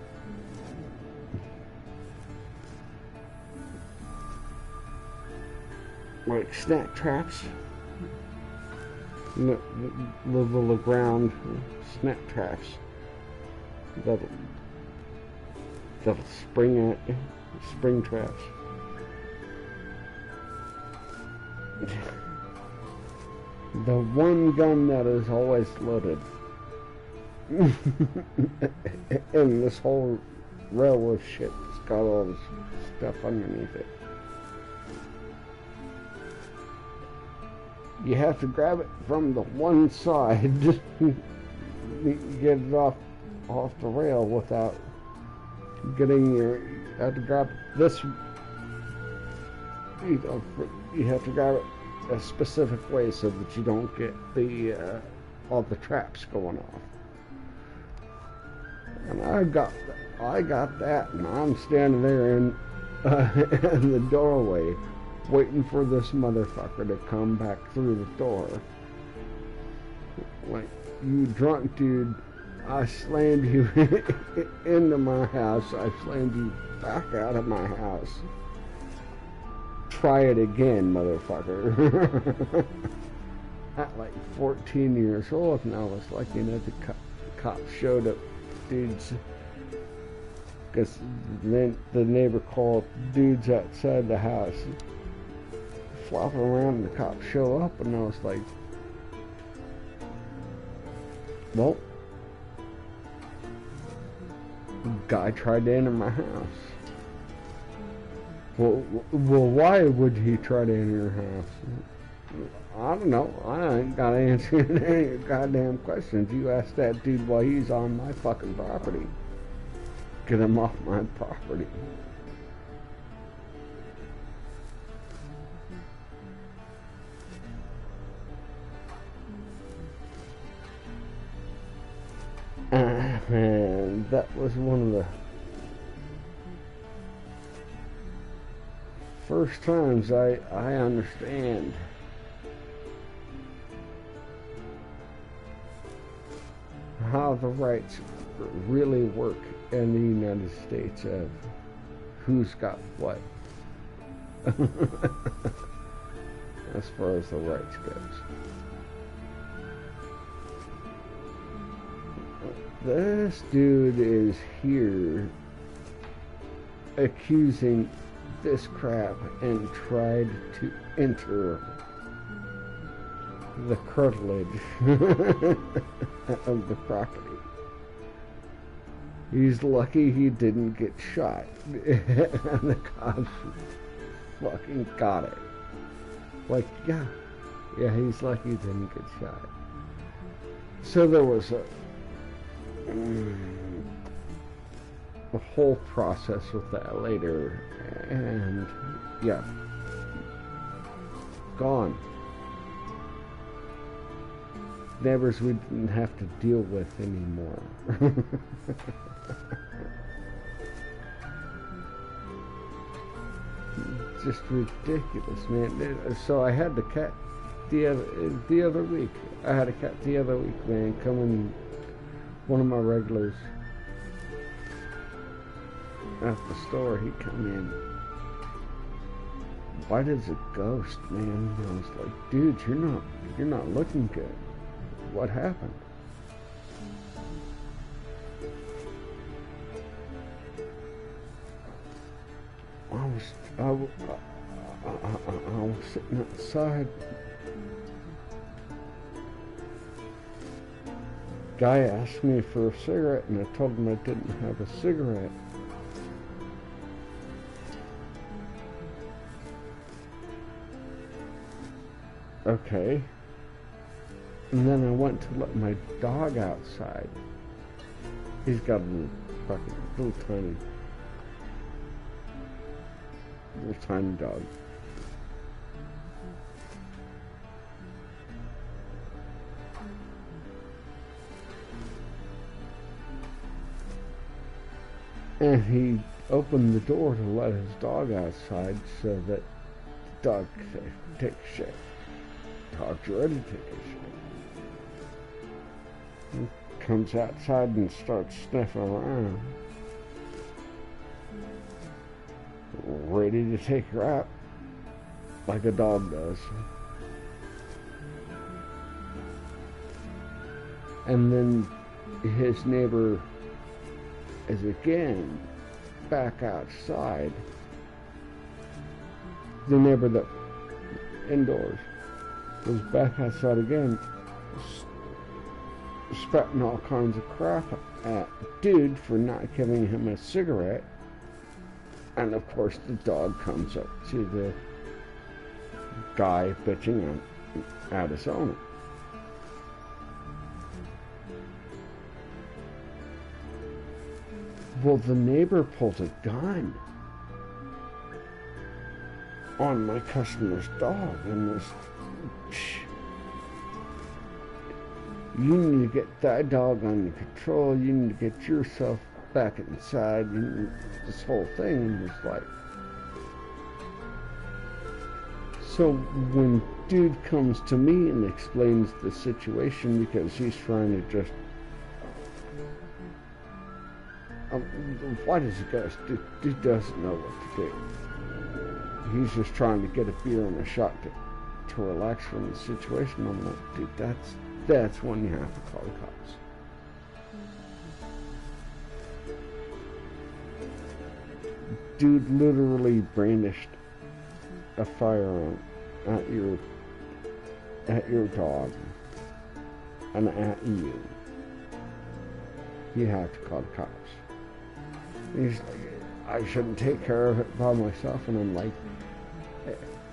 snack traps, the little ground snack traps that'll spring at you, spring traps. The one gun that is always loaded in this whole row of shit that's got all this stuff underneath it. You have to grab it from the one side just get it off the rail without getting you have to grab this, you have to grab it a specific way so that you don't get all the traps going off. And I got that, and I'm standing there in the doorway waiting for this motherfucker to come back through the door. Like, you drunk dude, I slammed you into my house, I slammed you back out of my house. Try it again, motherfucker. At like 14 years old, and I was like, the cops showed up, dudes, because then the neighbor called dudes outside the house, flopping around, and the cops show up, and I was like, well, guy tried to enter my house. Well, why would he try to enter your house? I don't know. I ain't got to answer any of your goddamn questions. You ask that dude while he's on my fucking property. Get him off my property. And that was one of the first times I understand how the rights really work in the United States of who's got what as far as the rights goes. This dude is here accusing this crap and tried to enter the curtilage of the property. He's lucky he didn't get shot. And the cops fucking got it. Like, yeah, he's lucky he didn't get shot. So there was a whole process with that later, and yeah, gone. Neighbors we didn't have to deal with anymore. Just ridiculous, man. So I had the cat the other week. I had a cat the other week, man, coming. One of my regulars at the store, he come in. White as a ghost, man. I was like, dude, you're not looking good. What happened? I was sitting outside. Guy asked me for a cigarette, and I told him I didn't have a cigarette. Okay. And then I went to let my dog outside. He's got a little tiny dog. And he opened the door to let his dog outside so that the dog could take a shit. Dog's ready to take a shit. He comes outside and starts sniffing around. Ready to take a crap, like a dog does. And then his neighbor is again back outside. The neighbor that indoors was back outside again, spouting all kinds of crap at dude for not giving him a cigarette. And of course the dog comes up to the guy bitching at his owner. Well, the neighbor pulls a gun on my customer's dog and was, you need to get that dog under control, you need to get yourself back inside, and this whole thing was like, so when dude comes to me and explains the situation because he's trying to just why does he go? Dude doesn't know what to do. He's just trying to get a beer and a shot to relax from the situation. I'm like, dude, that's when you have to call the cops. Dude literally brandished a firearm at your dog and at you. You have to call the cops. He's like, I shouldn't take care of it by myself. And I'm like,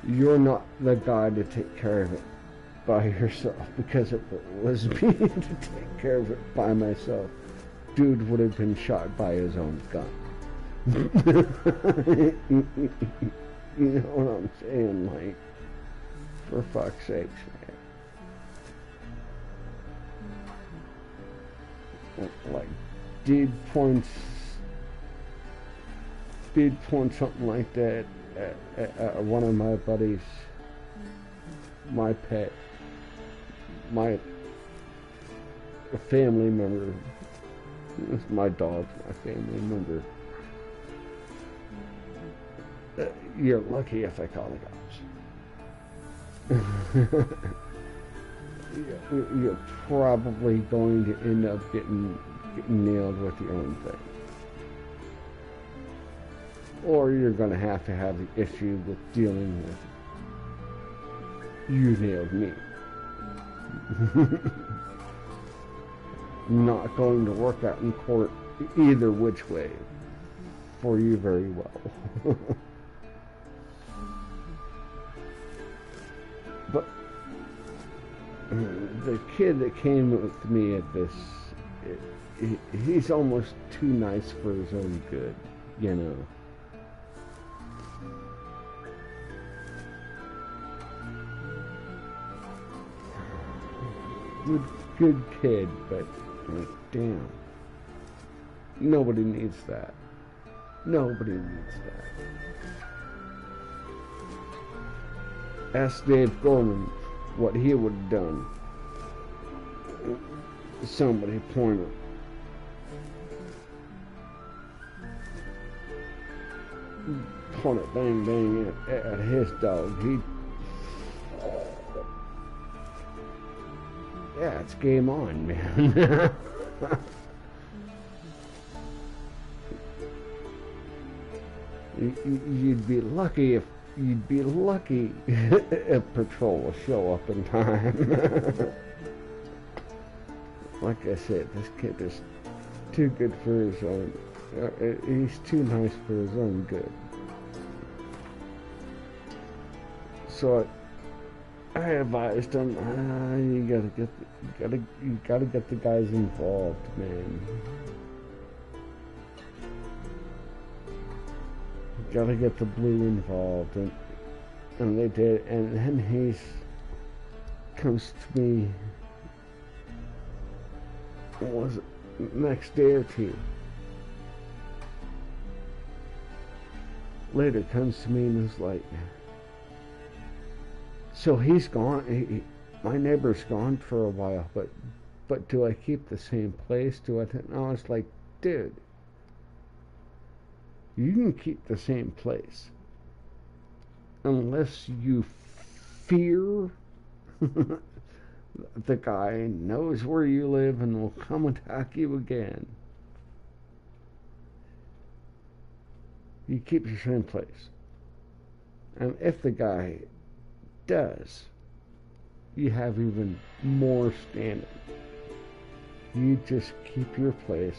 You're not the guy to take care of it by yourself, because if it was me to take care of it by myself, dude would have been shot by his own gun. You know what I'm saying? Like, for fuck's sakes, man. Like, dude points something like that at one of my buddies, my pet, my family member. It's my dog, my family member. You're lucky if I call the cops. You're probably going to end up getting nailed with your own thing. Or you're going to have the issue with dealing with you nailed me. Not going to work out in court either which way for you very well. But the kid that came with me at this, he's almost too nice for his own good, you know. Good kid, but like, damn. Nobody needs that. Nobody needs that. Ask Dave Gorman what he would have done. Somebody pointed. Point it bang bang at his dog. Yeah, it's game on, man. You'd be lucky if patrol will show up in time. Like I said, this kid is too good for his own. He's too nice for his own good. So I advised him, you gotta get the guys involved, man. You gotta get the blue involved, and they did. And then he comes to me, what was it, next day or two later, comes to me and is like, so he's gone. My neighbor's gone for a while, but do I keep the same place? No, it's like, dude, you can keep the same place unless you fear the guy knows where you live and will come attack you again. You keep your same place. And if the guy does, you have even more standing. You just keep your place,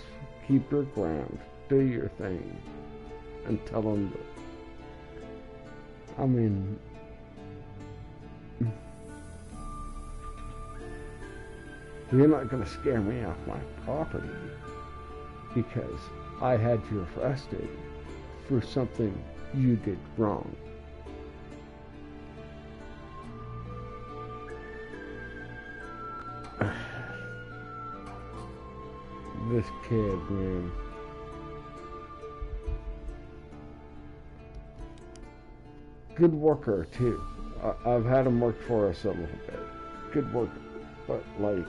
keep your ground, do your thing, and tell them that, I mean, you're not going to scare me off my property because I had you arrested for something you did wrong. This kid, man. Good worker, too. I've had him work for us a little bit. Good worker. But, like,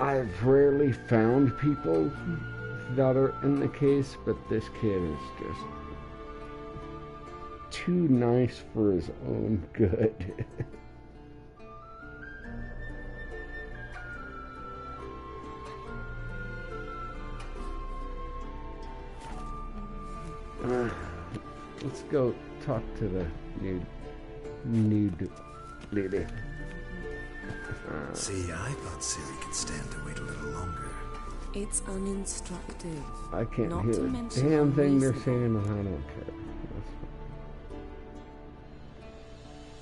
I've rarely found people that are in the case, but this kid is just too nice for his own good. Let's go talk to the nude lady. See, I thought Siri could stand to wait a little longer. It's uninstructive. I can't Not hear to a mention damn thing they're unreasonable. saying, and I don't care. That's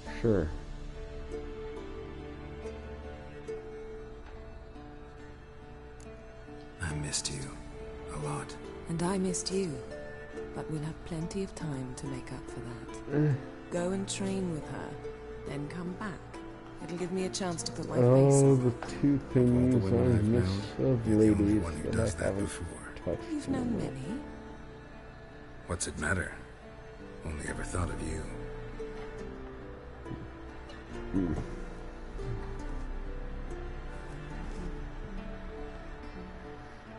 fine. Sure. I missed you a lot. And I missed you. But we'll have plenty of time to make up for that. Go and train with her, then come back. It'll give me a chance to put my face Oh, on. the two Of all the things I women I've miss known, of you're the only ladies one who that does I that haven't before. touched. You've known many. What's it matter? Only ever thought of you.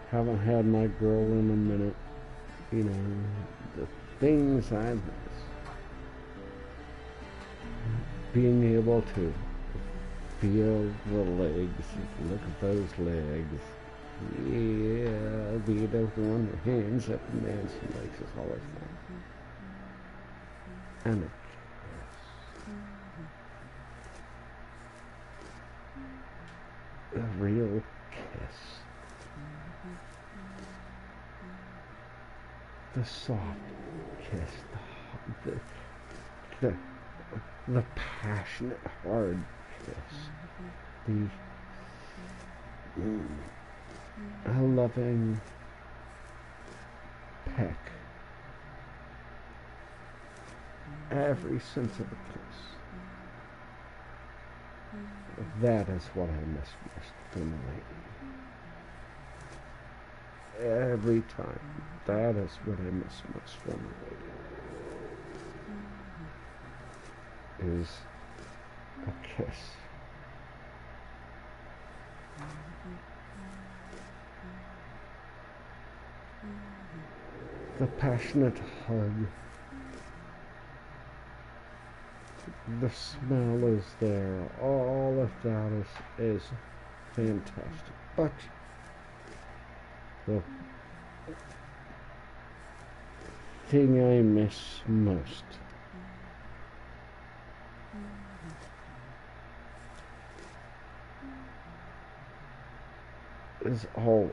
Haven't had my girl in a minute. You know, the things I miss. Being able to feel the legs, look at those legs. Yeah, being able to run your hands up and down some legs is always fun. And a kiss. A real kiss. The soft kiss, the passionate hard kiss, a loving peck, every sense of a kiss. That is what I miss most from a lady. Every time. That is what I miss most from a lady. Is a kiss. The passionate hug. The smell is there. All of that is fantastic. But the thing I miss most is always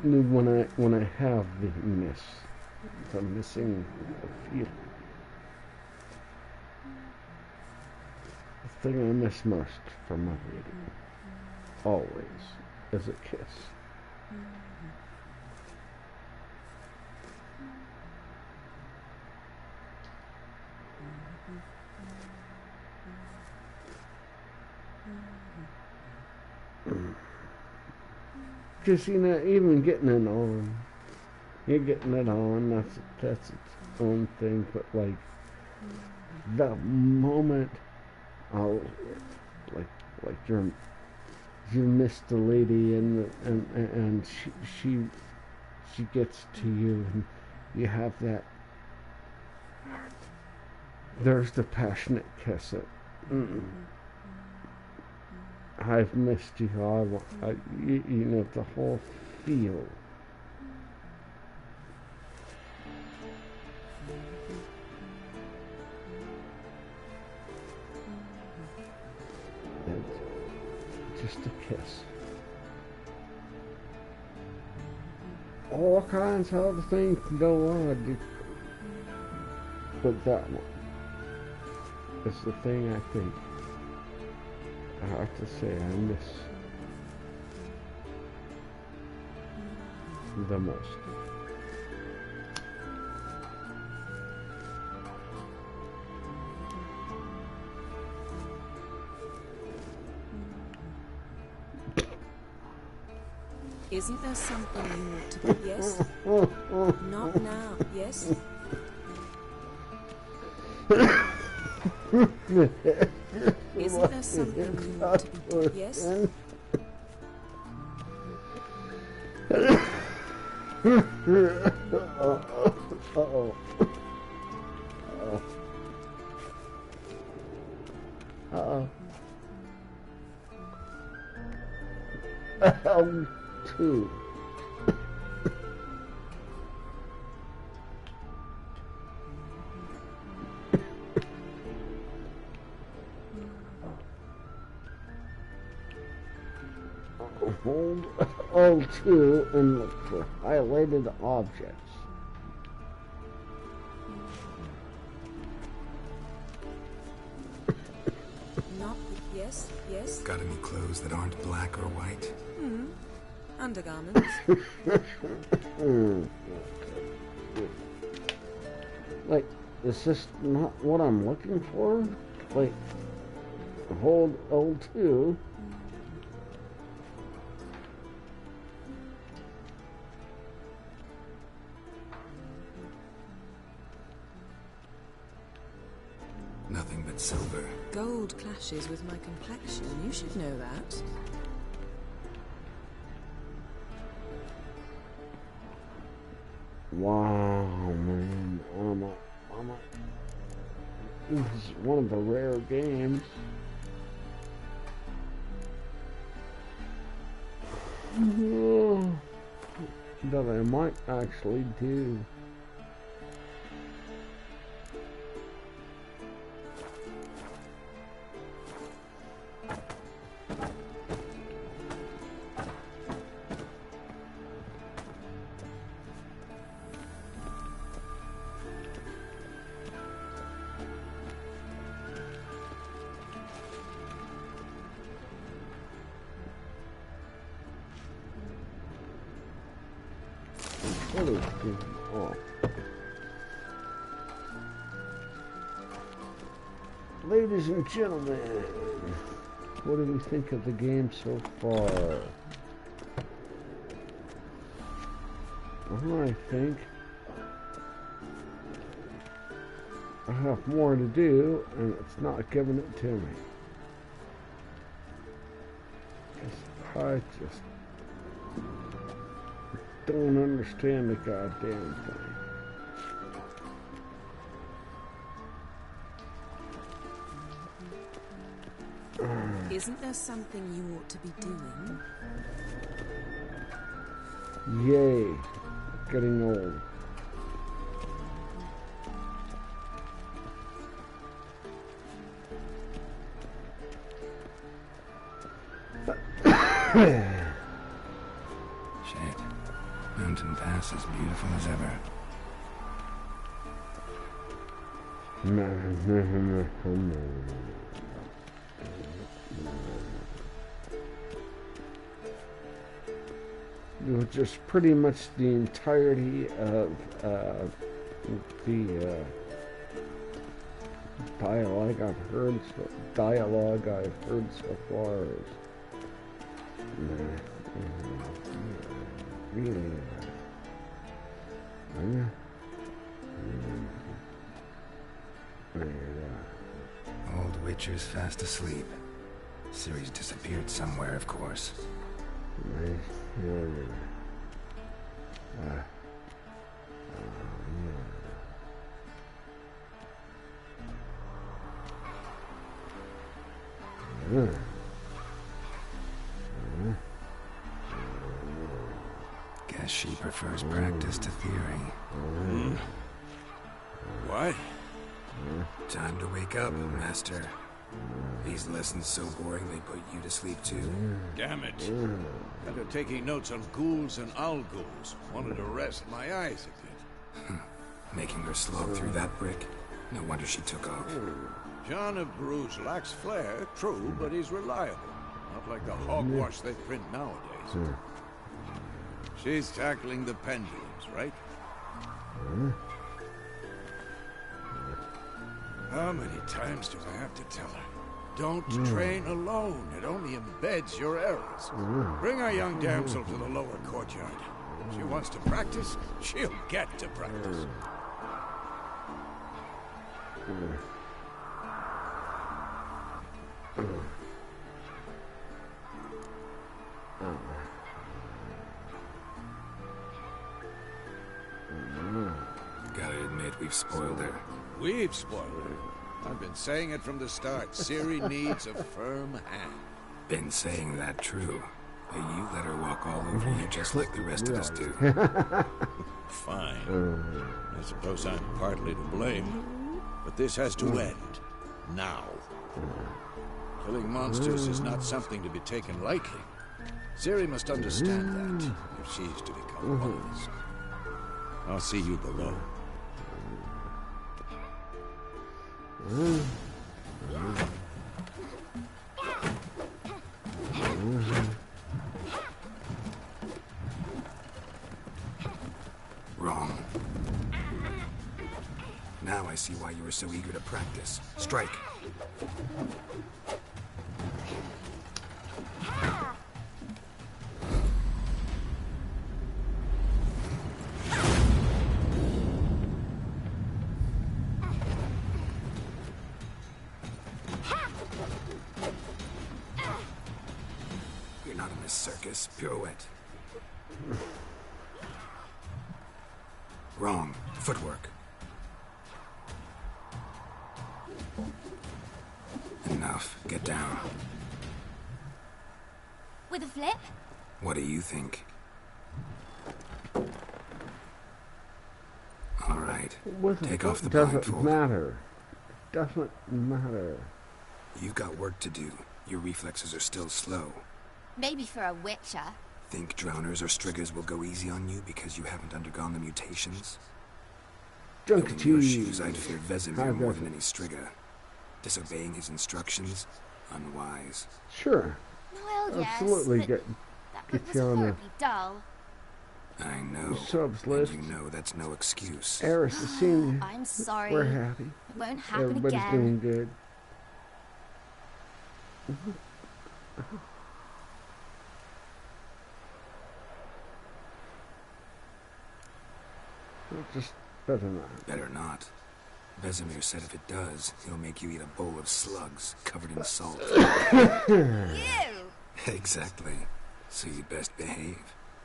when I have the missing feeling. The thing I miss most from my lady always is a kiss. Because even getting it on, you're getting it on. That's its own thing. But like the moment, I'll like you missed the lady and she gets to you and you have that. There's the passionate kiss. I've missed you. You know, the whole feel. And just a kiss. All kinds of other things can go on, but that one is the thing I think I have to say I miss the most. Isn't there something you ought to... Yes? Not now. Yes? Isn't there something you ought to be... Yes? Uh-oh. Uh-oh. Two. L2 and look for highlighted objects. Not... Yes, yes. Got any clothes that aren't black or white? Undergarments. Like, is this not what I'm looking for? Like, hold L2. Nothing but silver. Gold clashes with my complexion. You should know that. Wow, man. This is one of the rare games. That I might actually do. Oh. Ladies and gentlemen, what do we think of the game so far? I think I have more to do, and it's not giving it to me. I just don't understand the goddamn thing. Isn't there something you ought to be doing? Yay. Getting old. Shit. Mountain Pass as beautiful as ever. Just pretty much the entirety of the dialogue I've heard so far is really Old Witcher's fast asleep. Ciri's disappeared somewhere, of course. Guess she prefers practice to theory. What? Time to wake up, Master. These lessons so boring they put you to sleep too. Damn it. After taking notes on ghouls and owl ghouls, wanted to rest my eyes a bit. Making her slog through that brick? No wonder she took off. John of Bruges lacks flair, true, but he's reliable. Not like the hogwash they print nowadays. She's tackling the pendulums, right? How many times do I have to tell her? Don't train alone. It only embeds your errors. Bring our young damsel to the lower courtyard. If she wants to practice, she'll get to practice. Gotta admit, we've spoiled her. We've spoiled her. I've been saying it from the start. Ciri needs a firm hand. Been saying that true. But you let her walk all over you just like the rest of us do. Fine. I suppose I'm partly to blame. But this has to end. Now. Killing monsters is not something to be taken lightly. Ciri must understand that, if she is to become one of us. I'll see you below. Wrong. Now I see why you were so eager to practice. Strike. You're not in this circus. Pirouette. Wrong. Footwork. Enough. Get down. With a flip? What do you think? All right. Take off the doesn't blindfold. matter. Doesn't matter. You've got work to do. Your reflexes are still slow. Maybe for a witcher. Think drowners or striggers will go easy on you because you haven't undergone the mutations? Drunk In your cheese. shoes, I'd fear Vesemir more than any strigger. Disobeying his instructions? Unwise. Sure. Well, yes, Absolutely. but Get that get was you on the horribly dull. I know. subs And list. you know that's no excuse. Eris has seen you. I'm sorry. We're happy. It won't happen Everybody's again. doing good. Just better not. Better not. Vesemir said if it does, he'll make you eat a bowl of slugs covered in salt. You! Exactly. So you'd best behave.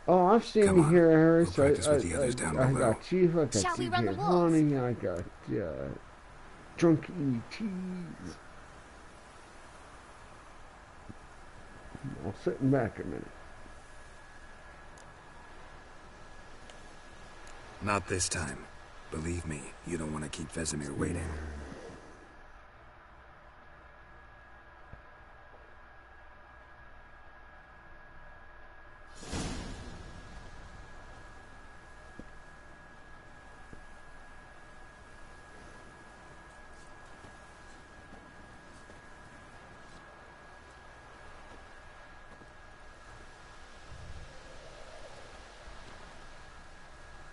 Oh, I've seen Come you on. here, Eris. We'll practice with the others down I below. got cheese. I got Shall we run the TJ walls? honey. I got drunk cheese. I'm sitting back a minute. Not this time. Believe me, you don't want to keep Vesemir waiting.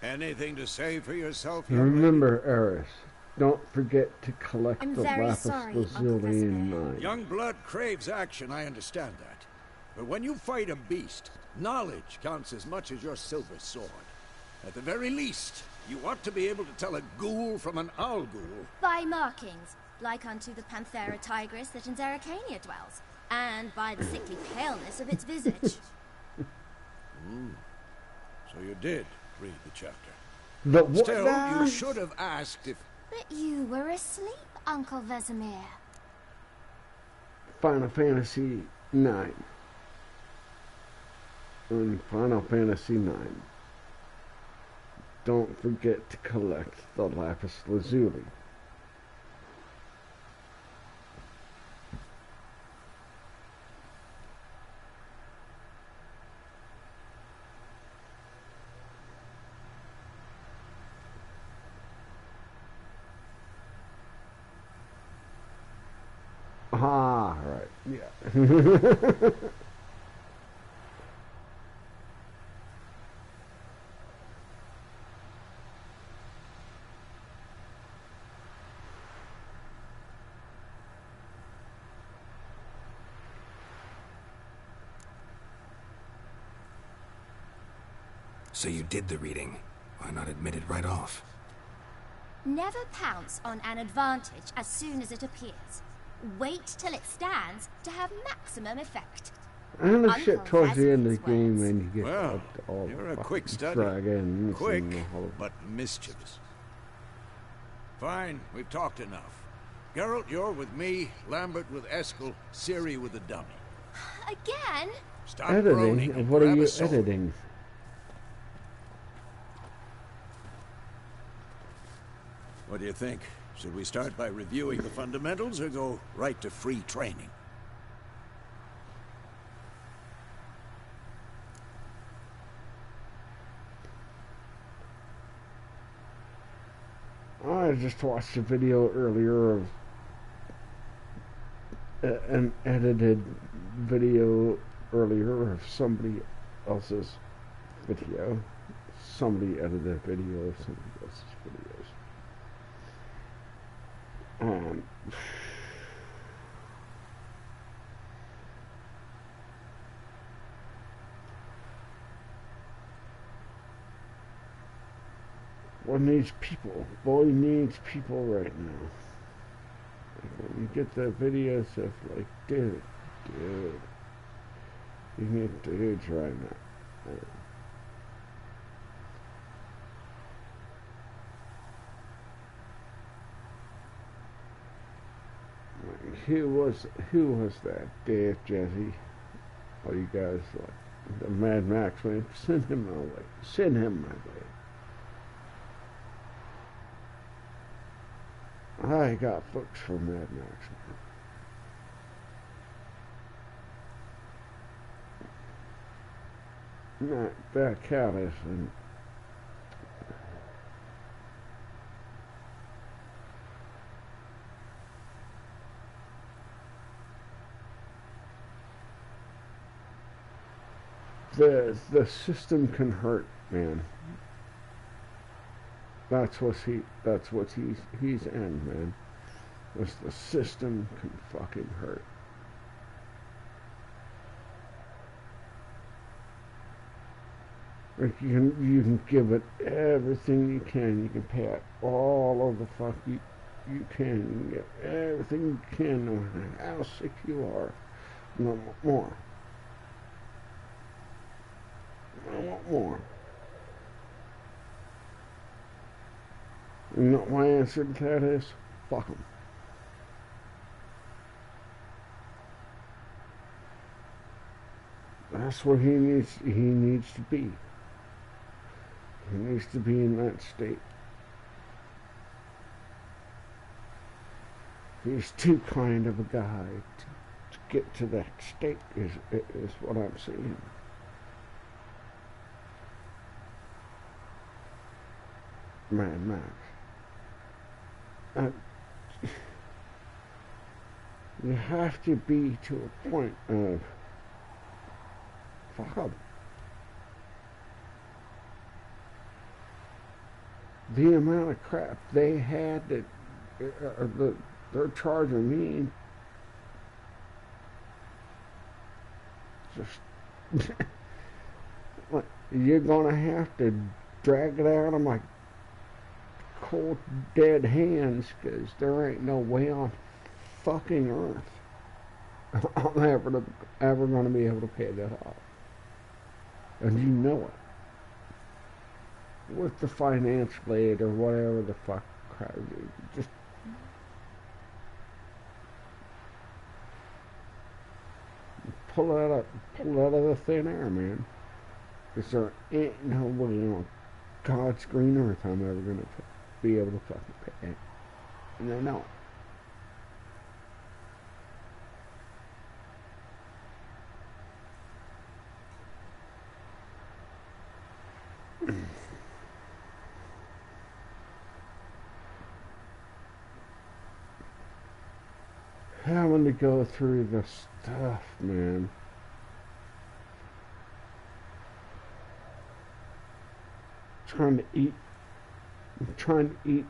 Anything to say for yourself, young lady? Remember, Eris, don't forget to collect I'm the very lapis sorry, Uncle lazuli in Vesemir. mine. Young blood craves action, I understand that. But when you fight a beast, knowledge counts as much as your silver sword. At the very least, you ought to be able to tell a ghoul from an owl ghoul. By markings, like unto the Panthera tigris that in Zeracania dwells, and by the sickly paleness of its visage. So you did read the chapter. The what Still, now? you should have asked if... But you were asleep, Uncle Vesemir. Final Fantasy 9. In Final Fantasy 9. Don't forget to collect the lapis lazuli. Ah, right. Yeah. So you did the reading. Why not admit it right off? Never pounce on an advantage as soon as it appears. Wait till it stands to have maximum effect. I don't know Uncle shit towards the end of the Vesemir's game words. when you get Well, up to all you're the a quick fucking study. dragons Quick, and the whole... but mischievous. Fine, we've talked enough. Geralt, you're with me, Lambert with Eskel, Ciri with the dummy. Again? Stop Editing? groaning and What are grab a you sword. editing? What do you think? Should we start by reviewing the fundamentals or go right to free training? I just watched a video earlier of an edited video earlier of somebody else's video. Somebody edited a video of somebody else's videos. And what needs people? Boy needs people right now. When you get the videos of like, dude, you need dudes right now. Who was that? Dave, Jesse, all you guys like the Mad Max man. Send him my way. Send him my way. I got books for Mad Max man. Not back out as and the system can hurt, man. That's what he's in, man. Is the system can fucking hurt. Like you can give it everything you can. You can pay it all of the fuck you can. You can get everything you can, no matter how sick you are. No more. I want more. You know what my answer to that is? Fuck them. That's what he needs to be. He needs to be in that state. He's too kind of a guy to get to that state, is what I'm saying. Mad Max. You have to be to a point of fuck up. The amount of crap they had that they're charging me, just you're gonna have to drag it out of my cold dead hands, because there ain't no way on fucking earth I'm ever gonna be able to pay that off, and you know it. With the financial aid or whatever the fuck crap, just pull it out of the thin air, man. Because there ain't no way on God's green earth I'm ever gonna be able to fucking pay it, and they know it. Having to go through the stuff, man. I'm trying to eat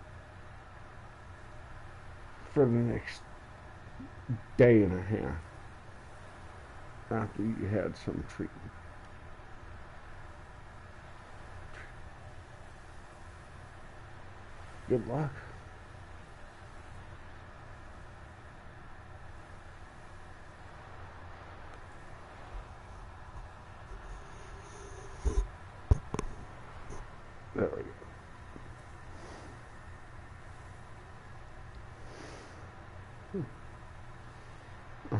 for the next day and a half after you had some treatment. Good luck. There we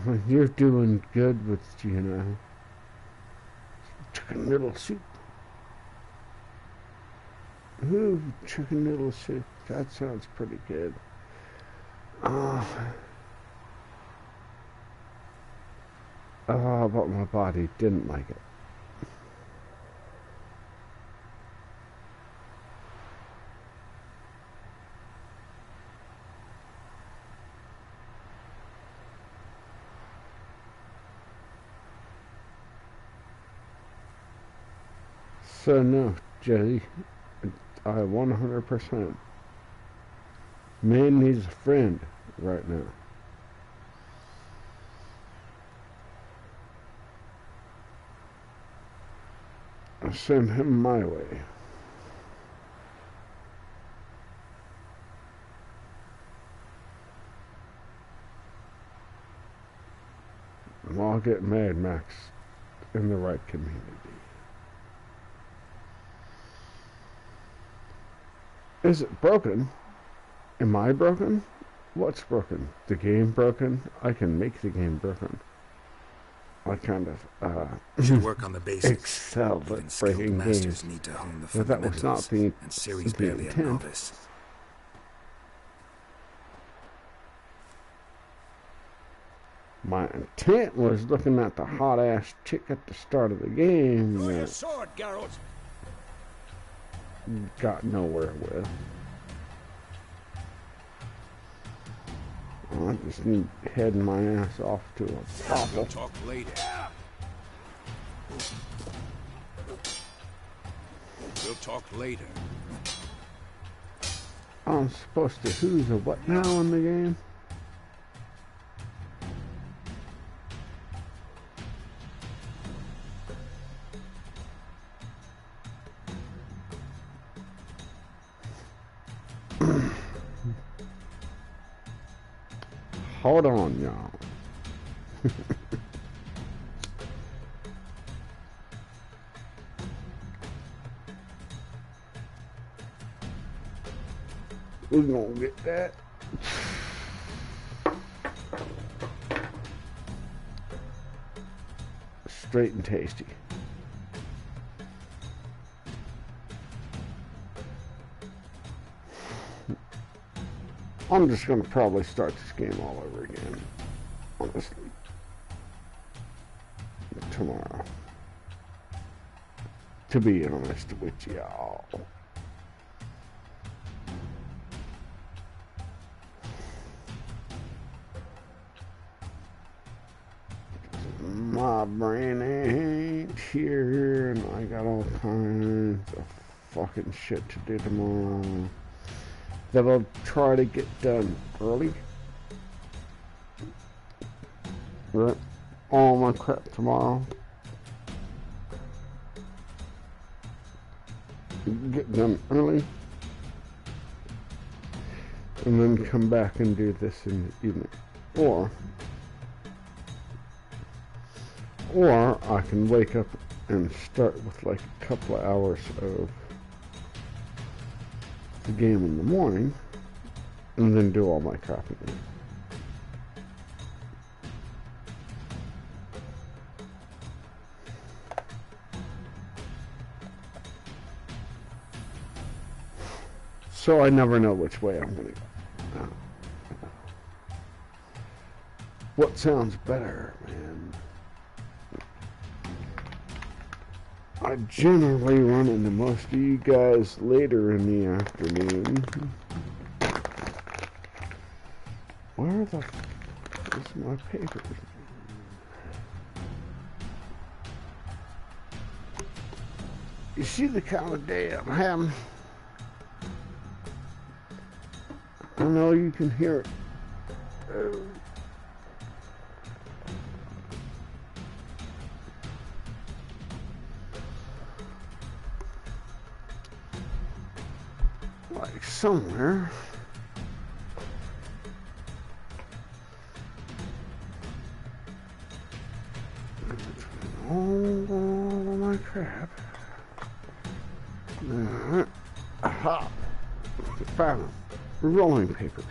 go. You're doing good with, chicken noodle soup. Ooh, chicken noodle soup. That sounds pretty good. But my body didn't like it. So no, Jesse, I 100%. Man needs a friend right now. I'll send him my way. And I'll get Mad Max in the right community. Is it broken? Am I broken? What's broken? The game broken? I can make the game broken. I kind of Should work on the basics. excel Even at skilled breaking masters games. need to hone the But that was not fundamentals, and Ciri's the barely a intent. novice. My intent was looking at the hot ass chick at the start of the game Draw your that sword, Geralt. got nowhere with. I just need heading my ass off to a We'll brothel. talk later. We'll talk later. I'm supposed to who's a what now in the game? Hold on, y'all. We're gonna get that. Straight and tasty. I'm just gonna probably start this game all over again. Honestly. Tomorrow. To be honest with y'all. My brain ain't here, and I got all kinds of fucking shit to do tomorrow that I'll try to get done early. Right? All my crap tomorrow. Get done early. And then come back and do this in the evening. Or I can wake up and start with like a couple of hours of the game in the morning and then do all my copying. So I never know which way I'm going to go. What sounds better, man? I generally run into most of you guys later in the afternoon. Where the f is my papers? You see the kind of day I'm having? I know you can hear it. Like somewhere. All my crap. Aha! Found them. Rolling papers.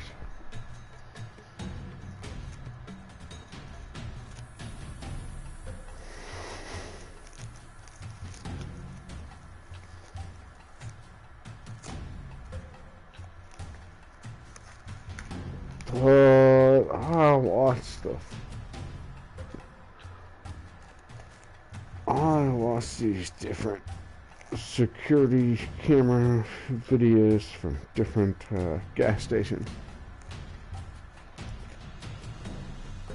But I watched these different security camera videos from different gas stations,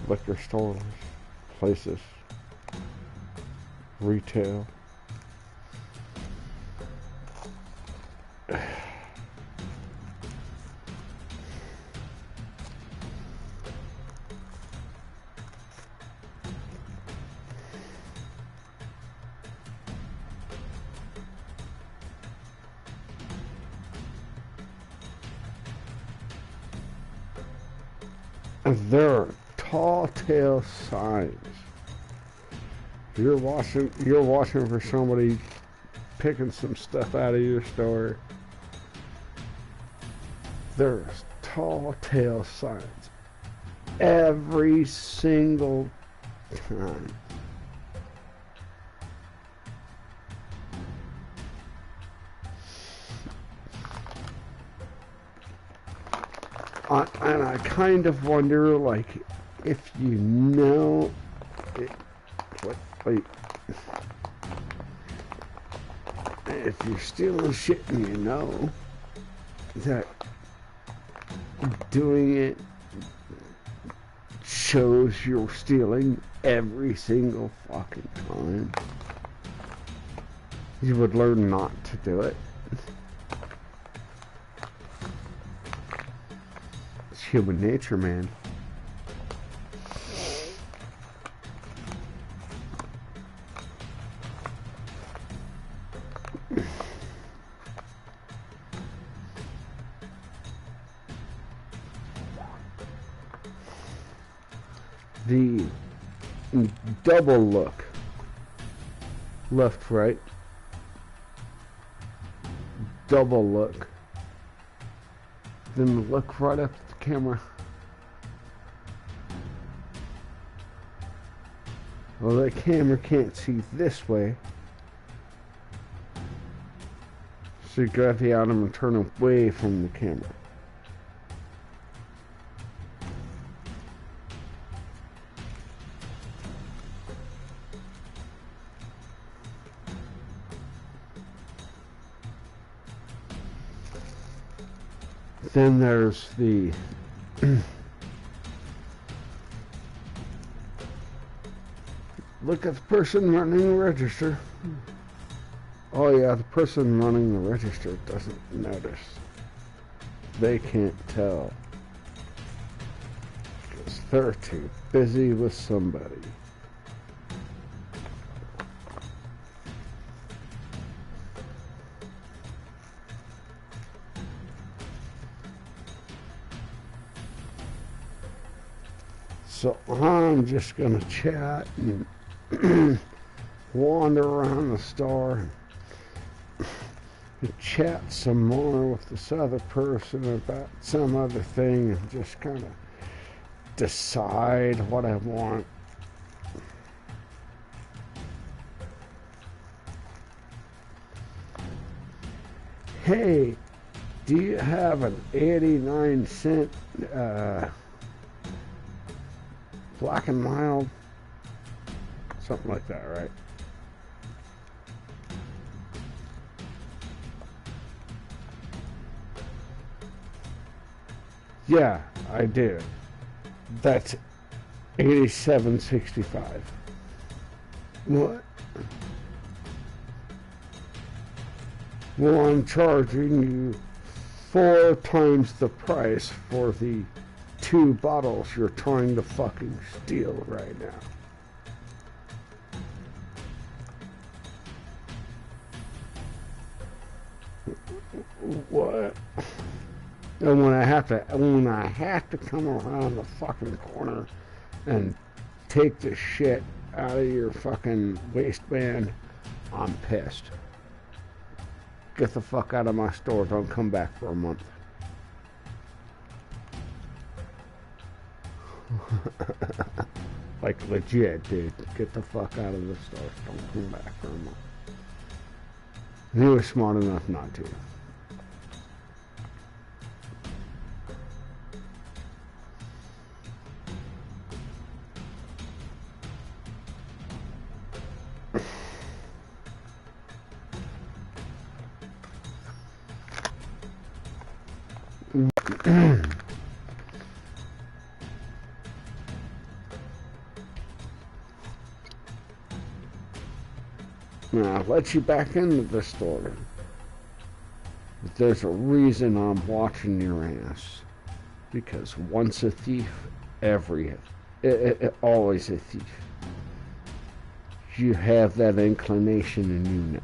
liquor stores, places, retail. There are tall tale signs. You're watching for somebody picking some stuff out of your store. There's tall tale signs every single time. And I kind of wonder, like, if you know it, like, if you're stealing shit and you know that doing it shows you're stealing every single fucking time, you would learn not to do it. It's human nature, man. The double look, left, right, double look, then look right up at the camera. Well, the camera can't see this way, so you grab the item and turn away from the camera. Then there's the look at the person running the register. Oh yeah, the person running the register doesn't notice. They can't tell. Because they're too busy with somebody. So I'm just going to chat and wander around the store and chat some more with this other person about some other thing and just kind of decide what I want. Hey, do you have an 89-cent Black and Mild? Something like that, right? Yeah, I do. That's $87.65. What? Well, I'm charging you 4 times the price for the 2 bottles you're trying to fucking steal right now. What? And when I have to come around the fucking corner and take the shit out of your fucking waistband, I'm pissed. Get the fuck out of my store. Don't come back for a month. Like legit, dude. Get the fuck out of the store. Don't come back for a month. He was smart enough not to. Now, I'll let you back into the store. There's a reason I'm watching your ass. Because once a thief, always a thief. You have that inclination in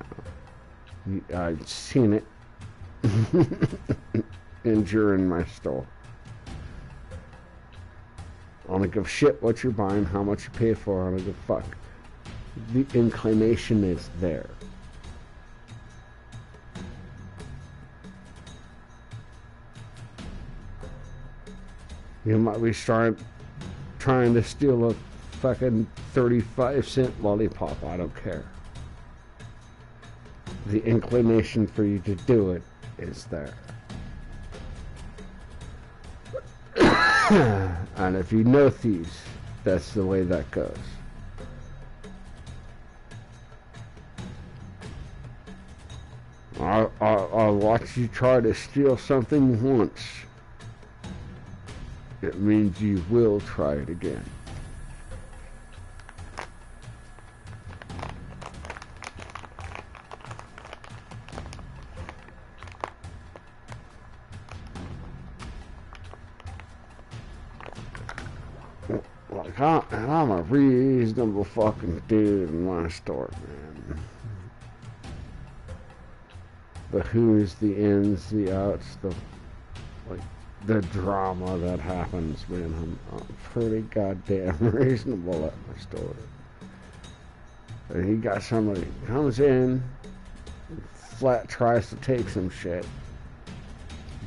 you now. I've seen it. And you're in my store. I don't give a shit what you're buying, how much you pay for, I don't give a fuck. The inclination is there. You might be trying to steal a fucking 35-cent lollipop, I don't care. The inclination for you to do it is there. And if you know thieves, that's the way that goes. I'll watch you try to steal something once. It means you will try it again. Like, I'm a reasonable fucking dude in my store, man. The who's, the ins, the outs, the drama that happens, man. I'm pretty goddamn reasonable at my store. And you got somebody comes in, flat tries to take some shit.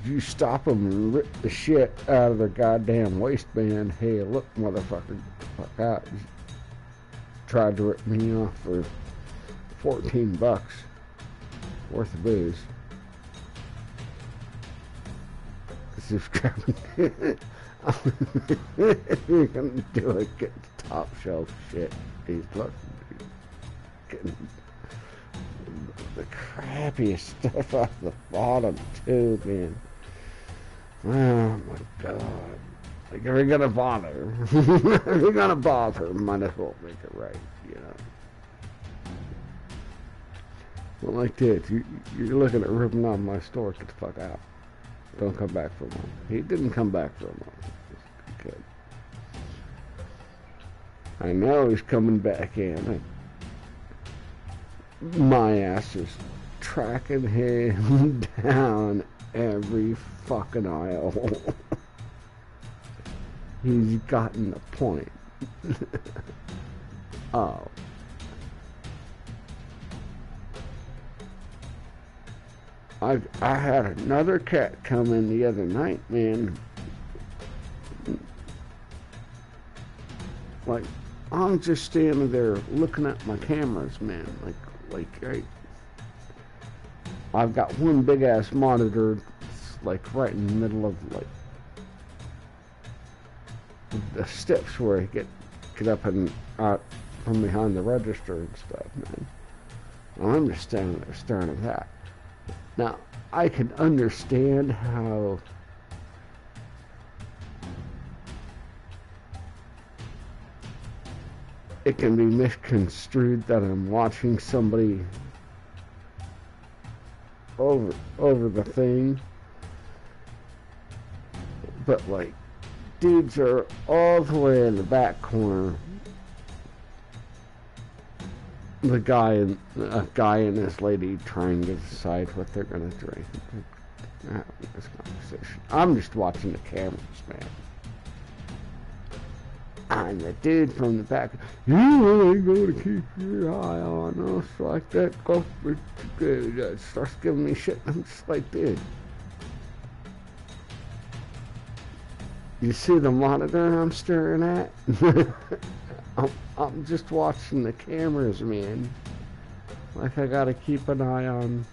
You stop them and rip the shit out of their goddamn waistband. Hey, look, motherfucker, fuck out. You tried to rip me off for $14 worth of booze. Just grabbing you're gonna do it, get the top shelf shit. He's getting the crappiest stuff off the bottom too, man. Oh my god. Like, if you're gonna bother, if you're gonna bother, might as well make it right, you know. Well, like this, you're looking at ripping out my store, get the fuck out. Don't come back for a month. He didn't come back for a month. Good. I know he's coming back in. My ass is tracking him down every fucking aisle. He's gotten the point. Oh. I had another cat come in the other night, man. Like, I'm just standing there looking at my cameras, man. I've got one big ass monitor, like right in the middle of like the steps where I get up and out from behind the register and stuff, man. And I'm just standing there staring at that. Now, I can understand how it can be misconstrued that I'm watching somebody over the thing, but like, dudes are all the way in the back corner. A guy and this lady trying to decide what they're gonna drink. This conversation. I'm just watching the cameras, man. And the dude from the back, you really gotta keep your eye on us like that. Starts giving me shit. I'm just like, dude. You see the monitor I'm staring at? I'm just watching the cameras, man. Like, I gotta keep an eye on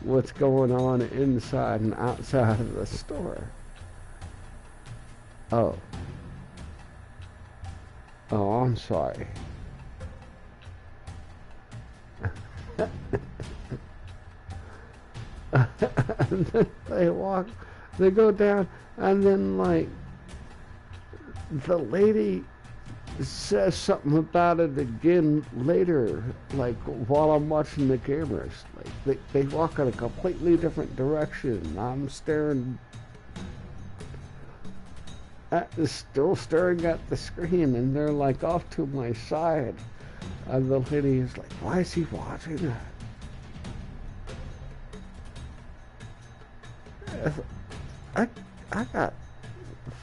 what's going on inside and outside of the store. Oh, I'm sorry. And then they go down, and then, like, the lady says something about it again later, like, while I'm watching the cameras. Like, they walk in a completely different direction. I'm staring still staring at the screen, and they're like off to my side. And the lady is like, "Why is he watching that?" I got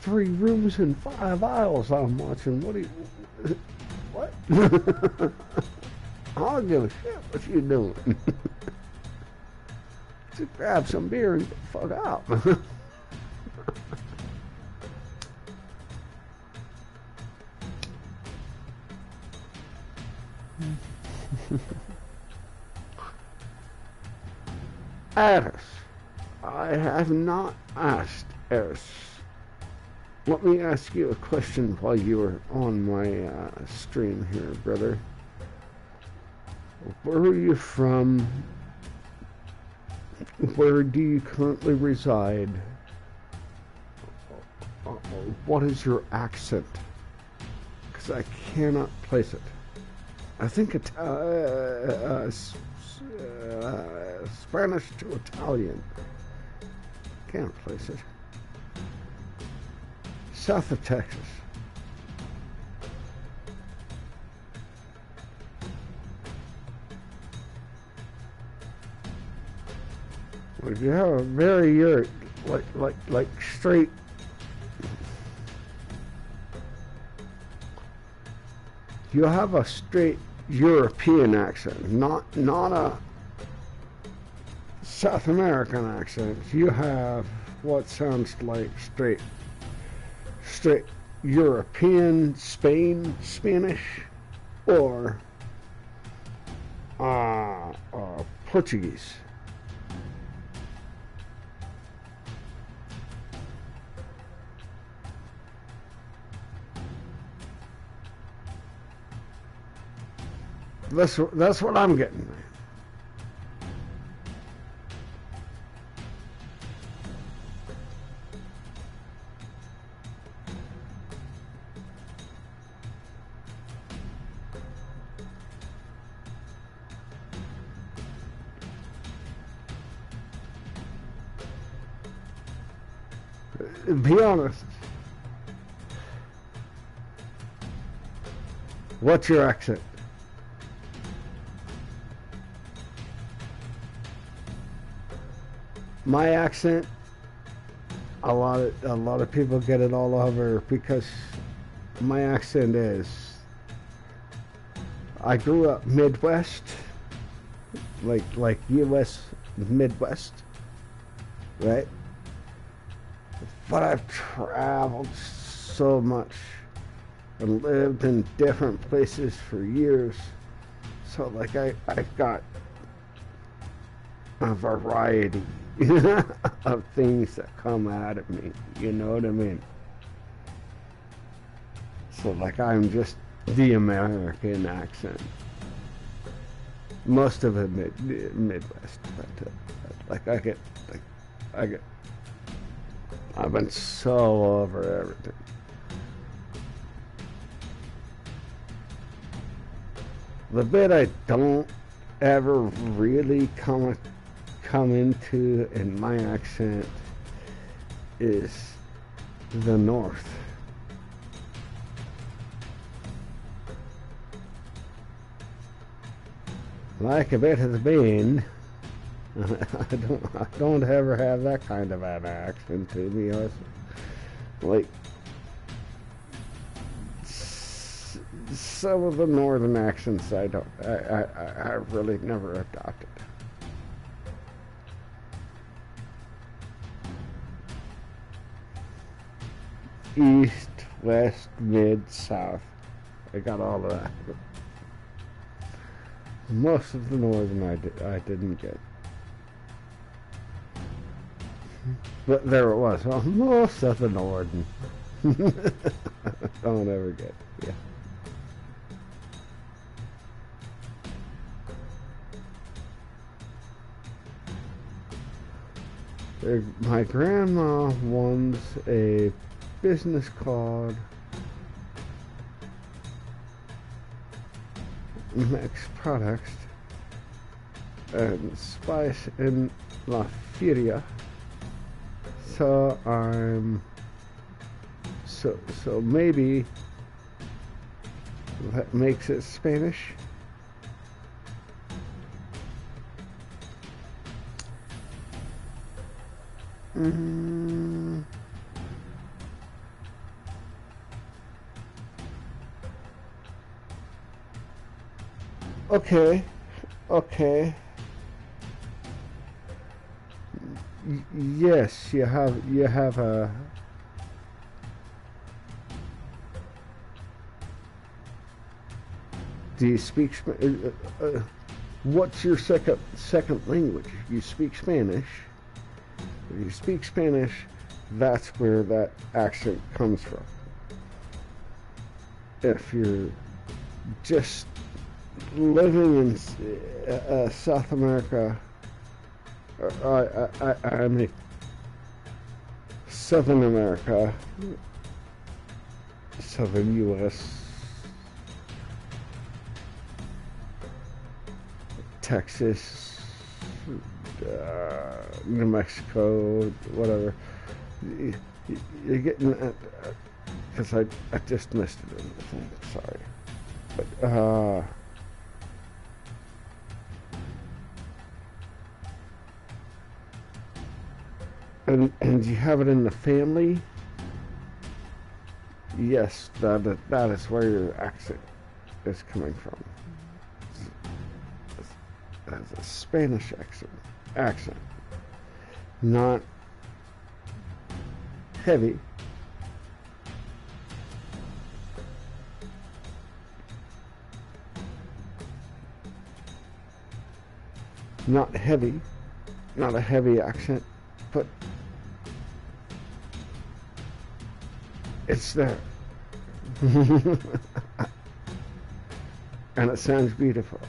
3 rooms and 5 aisles I'm watching. What do you? What? I don't give a shit what you doing. Just grab some beer and get the fuck out. Eris. I have not asked Eris. Let me ask you a question while you were on my stream here, brother. Where are you from? Where do you currently reside? What is your accent? Because I cannot place it. I think it's Spanish to Italian. Can't place it. South of Texas. If you have a very like straight you have a straight European accent, not a South American accent. You have what sounds like straight European, Spanish, or Portuguese. That's what I'm getting. Be honest. What's your accent? My accent, a lot of people get it all over because my accent is, I grew up Midwest, like U.S. Midwest, right? But I've traveled so much and lived in different places for years, so like I've got a variety of things that come out of me, you know what I mean? So like I'm just the American accent, most of it Midwest, but like I've been so over everything. The bit I don't ever really come into in my accent is the North. Like a bit of the bean. I don't ever have that kind of an accent, to be honest. Like some of the northern accents I really never adopted. East, west, mid, south. I got all of that. Most of the northern I didn't get. But there it was. Well, most of the northern. Don't ever get. Yeah. My grandma wants a business card, mixed products, and Spice in La Furia. So so maybe that makes it Spanish. Mm. Okay, okay. Yes, you have a. Do you speak? What's your second language? You speak Spanish. If you speak Spanish, that's where that accent comes from. If you're just living in South America, I mean Southern America, Southern U.S., Texas, New Mexico, whatever. You're getting that because I just missed it in the thing. Sorry, but and you have it in the family. Yes, that is where your accent is coming from. As a Spanish accent, not heavy, not heavy, not a heavy accent, but it's there, and it sounds beautiful.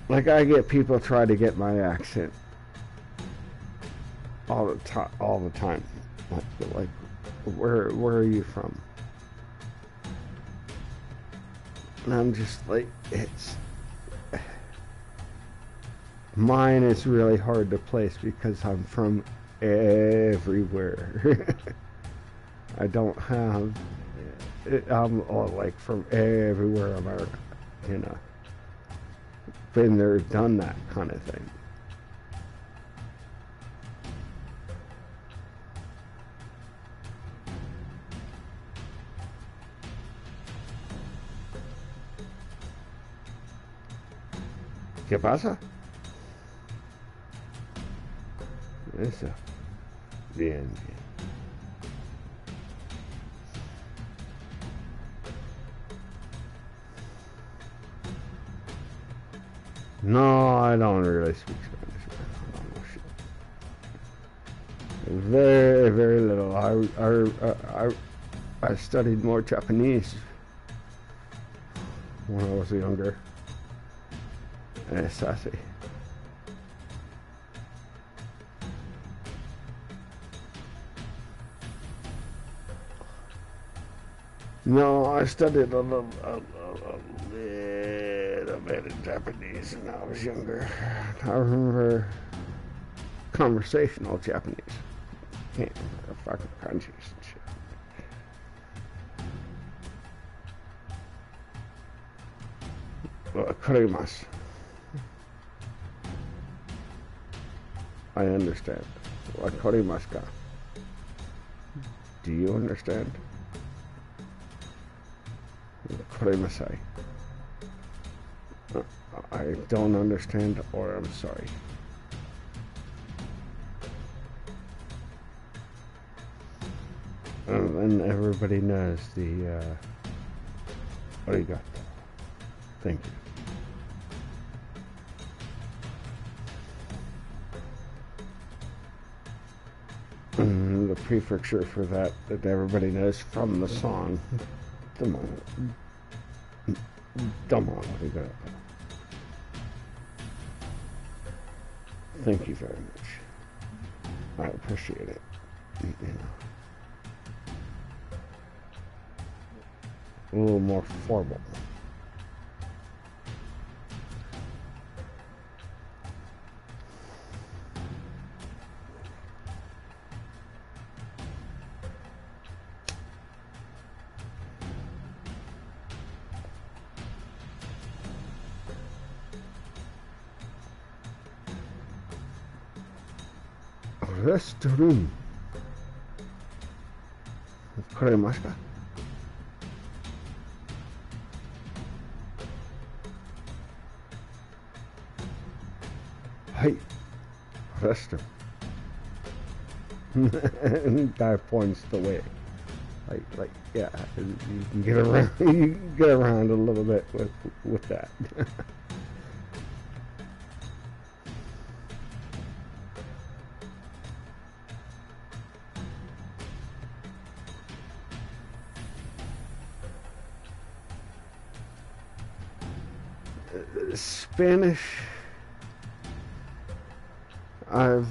Like I get people try to get my accent all the time. Like where are you from? And I'm just like, it's mine is really hard to place because I'm from everywhere. I don't have. I'm all like from everywhere, America. You know. Been there, done that kind of thing. ¿Qué pasa? Eso. Bien, bien. No, I don't really speak Spanish. I don't know shit. Very, very little. I studied more Japanese when I was younger. And it's sassy. No, I studied a little bit of Japanese when I was younger. I remember conversational Japanese. Can't remember fucking kanjis and shit. Kurimasu. I understand. Kurimasu ka. Do you understand? Kurimasai. I don't understand, or I'm sorry. And everybody knows the arigato. Thank you. And the prefixure for that everybody knows from the song. Domo arigato. Thank you very much. I appreciate it. You know. a little more formal. Restroom. これますか？はい。Restroom. That points the way. Like, yeah, you can get around. You can get around a little bit with that. Spanish. I'm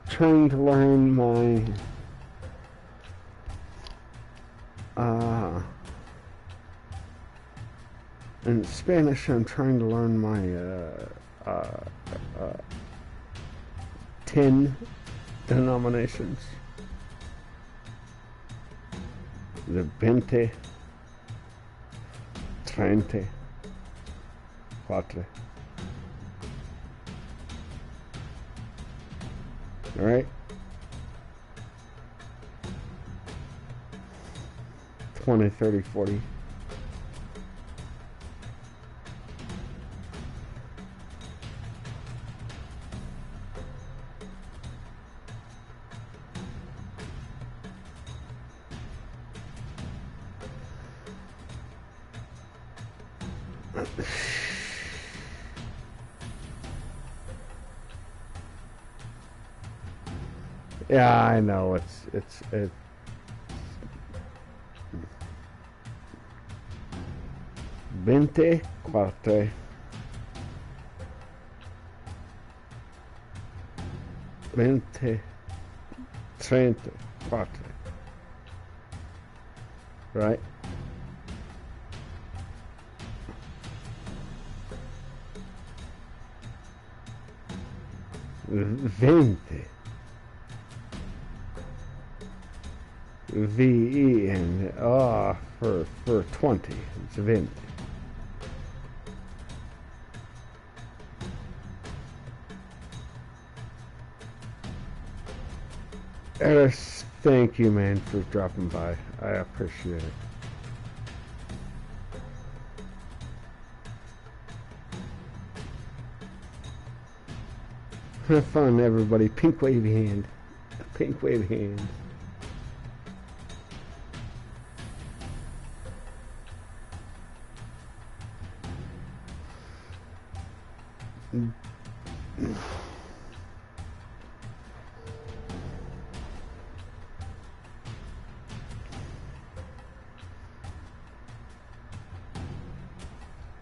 trying to learn my in Spanish. I'm trying to learn my 10 denominations. The 20, 30, 4. All right. 20, 30, 40. Yeah, I know it's 24, 20, 34, right? Veinte. VE and for 20. It's 20. Eris, thank you, man, for dropping by. I appreciate it. Have fun, everybody. Pink wave hand. Pink wave hand.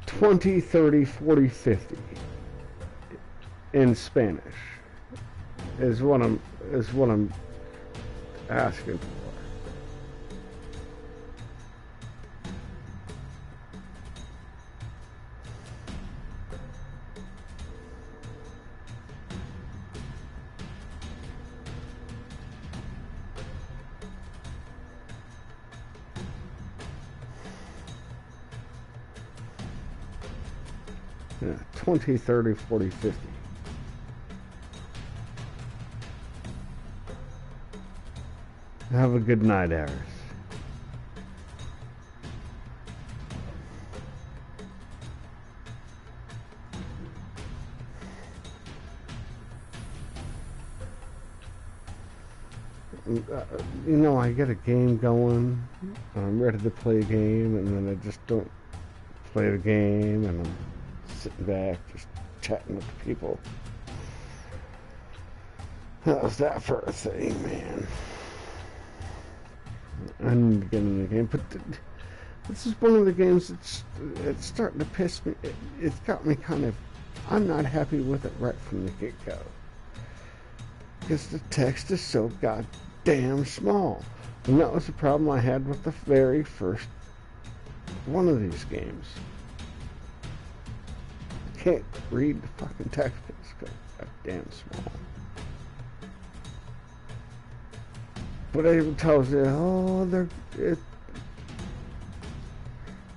$20, $30, $40, $50 in Spanish is what I'm asking for. Yeah, 20, 30, 40, 50. Have a good night, Aris. You know, I get a game going, I'm ready to play a game, and then I just don't play the game, and I'm sitting back, just chatting with the people. How's that for a thing, man? I need to get in the game, but this is one of the games that's it's starting to piss me. It's got me kind of. I'm not happy with it right from the get-go because the text is so goddamn small. And that was the problem I had with the very first one of these games. I can't read the fucking text. It's goddamn small. But it tells you, oh,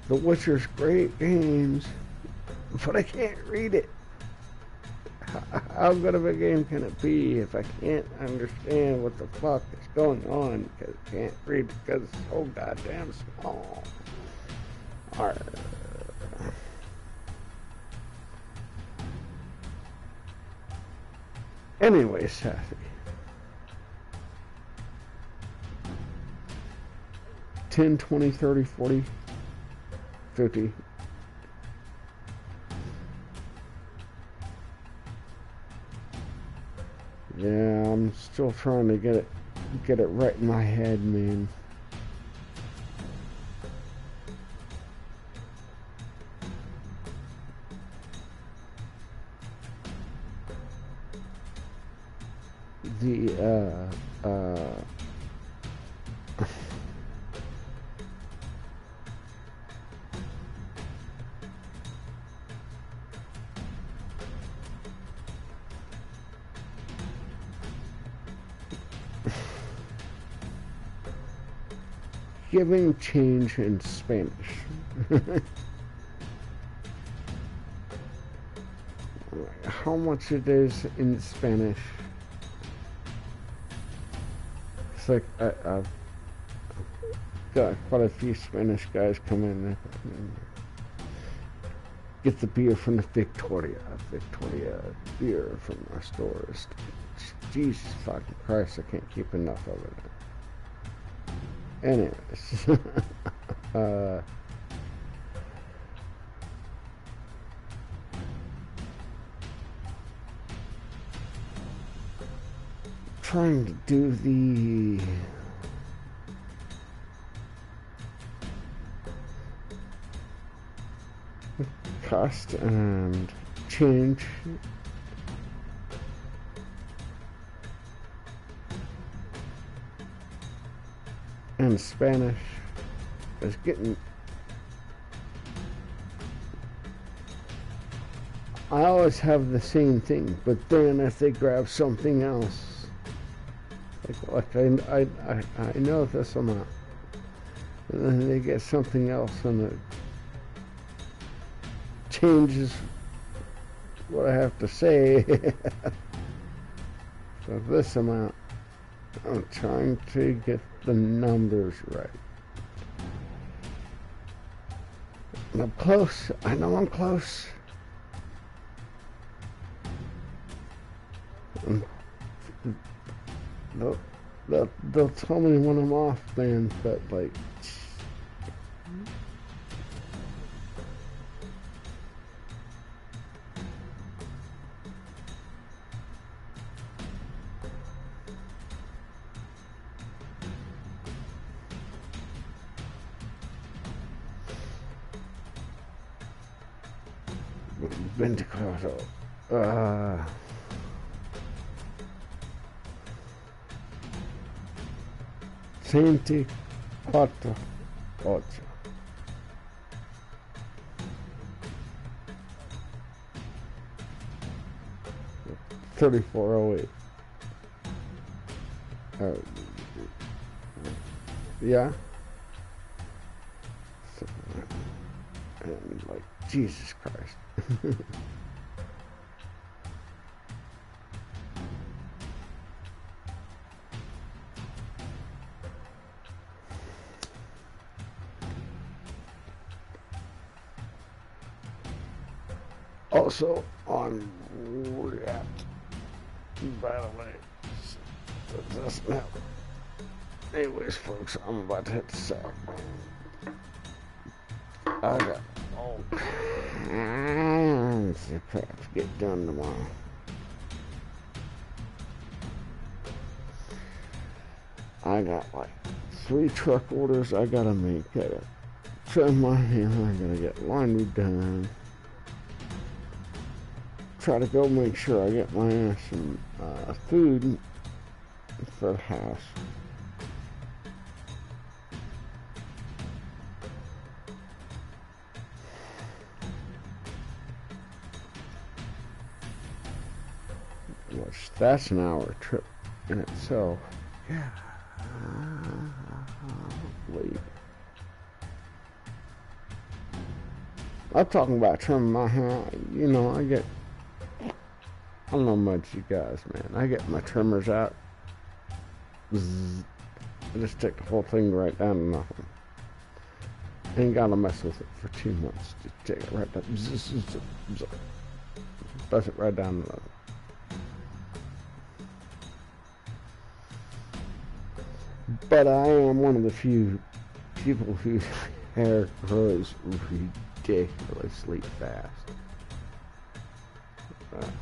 the Witcher's great games, but I can't read it. How good of a game can it be if I can't understand what the fuck is going on because I can't read it because it's so goddamn small? Arr. Anyway, Sassy. 10, 20, 30, 40, 50. Yeah, I'm still trying to get it right in my head, man. Giving change in Spanish. How much it is in Spanish? It's like I've got quite a few Spanish guys come in and get the beer from the Victoria beer from our stores. Jesus fucking Christ, I can't keep enough of it. Anyways, trying to do the cost and change in Spanish is getting. I always have the same thing, but then if they grab something else, like I know this amount, and then they get something else and it changes what I have to say. So this amount, I'm trying to get the numbers right. I'm close. I know I'm close. They'll tell me when I'm off, man, but like Ventiquato. 24 8 3408. Yeah. So, and like Jesus Christ. Also on React, by the way, that's now. Anyways, folks, I'm about to hit the sack. I got all kinds of crap to get done tomorrow. I got like 3 truck orders I gotta make. I gotta trim my hair. I gotta get laundry done. Try to go make sure I get my ass some food for the house. That's an hour trip in itself. Yeah. Wait. I'm talking about trimming my hair. You know, I don't know much, you guys, man. I get my trimmers out. Zzz. I just take the whole thing right down to nothing. Ain't gotta mess with it for 2 months. Just take it right down. Zzz, zzz, zzz. Bust it right down to nothing. But I am one of the few people whose hair grows ridiculously fast.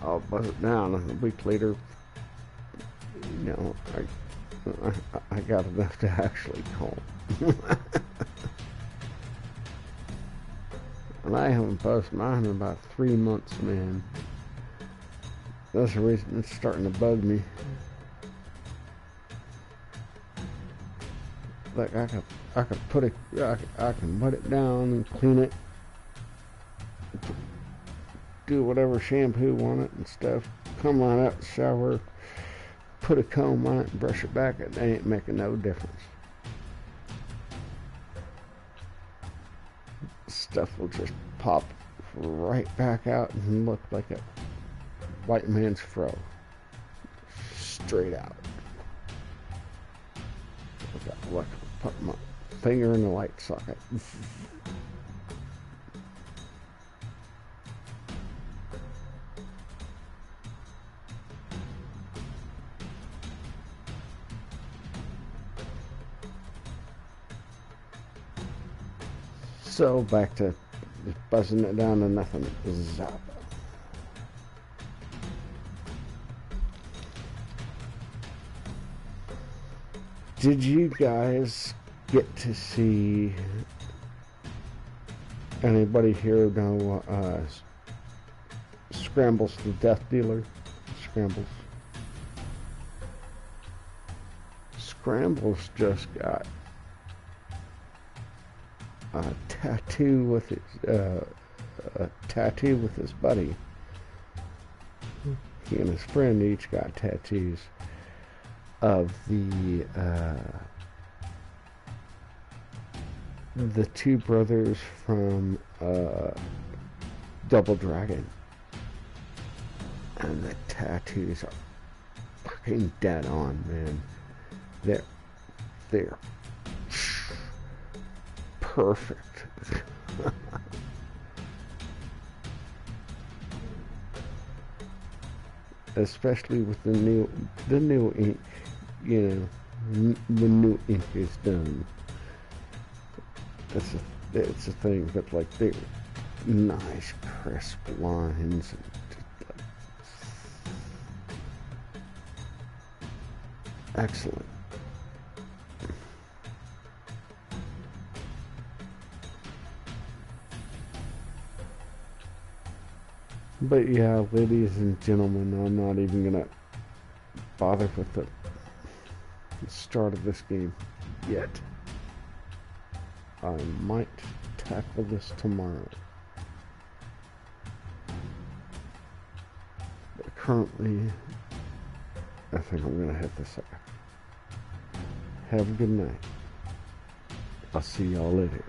I'll buzz it down, and a week later, you know, I got enough to actually comb. And I haven't buzzed mine in about 3 months, man. That's the reason it's starting to bug me. Like I can put it, I can put it down and clean it, do whatever shampoo on it and stuff. Come on out the shower, put a comb on it and brush it back. It ain't making no difference. Stuff will just pop right back out and look like a white man's fro, straight out. Look, put my finger in the light socket. So back to just buzzing it down to nothing. Zap. Did you guys get to see anybody here know Scrambles the Death Dealer? Scrambles. Scrambles just got a tattoo with his buddy. He and his friend each got tattoos of the two brothers from Double Dragon, and the tattoos are fucking dead on, man. They're perfect. Especially with the new ink, you know, the new ink is done. It's a thing, but like they're nice, crisp lines and just like excellent. But yeah, ladies and gentlemen, I'm not even gonna bother with the start of this game yet. I might tackle this tomorrow. But currently, I think I'm gonna hit this up. Have a good night. I'll see y'all later.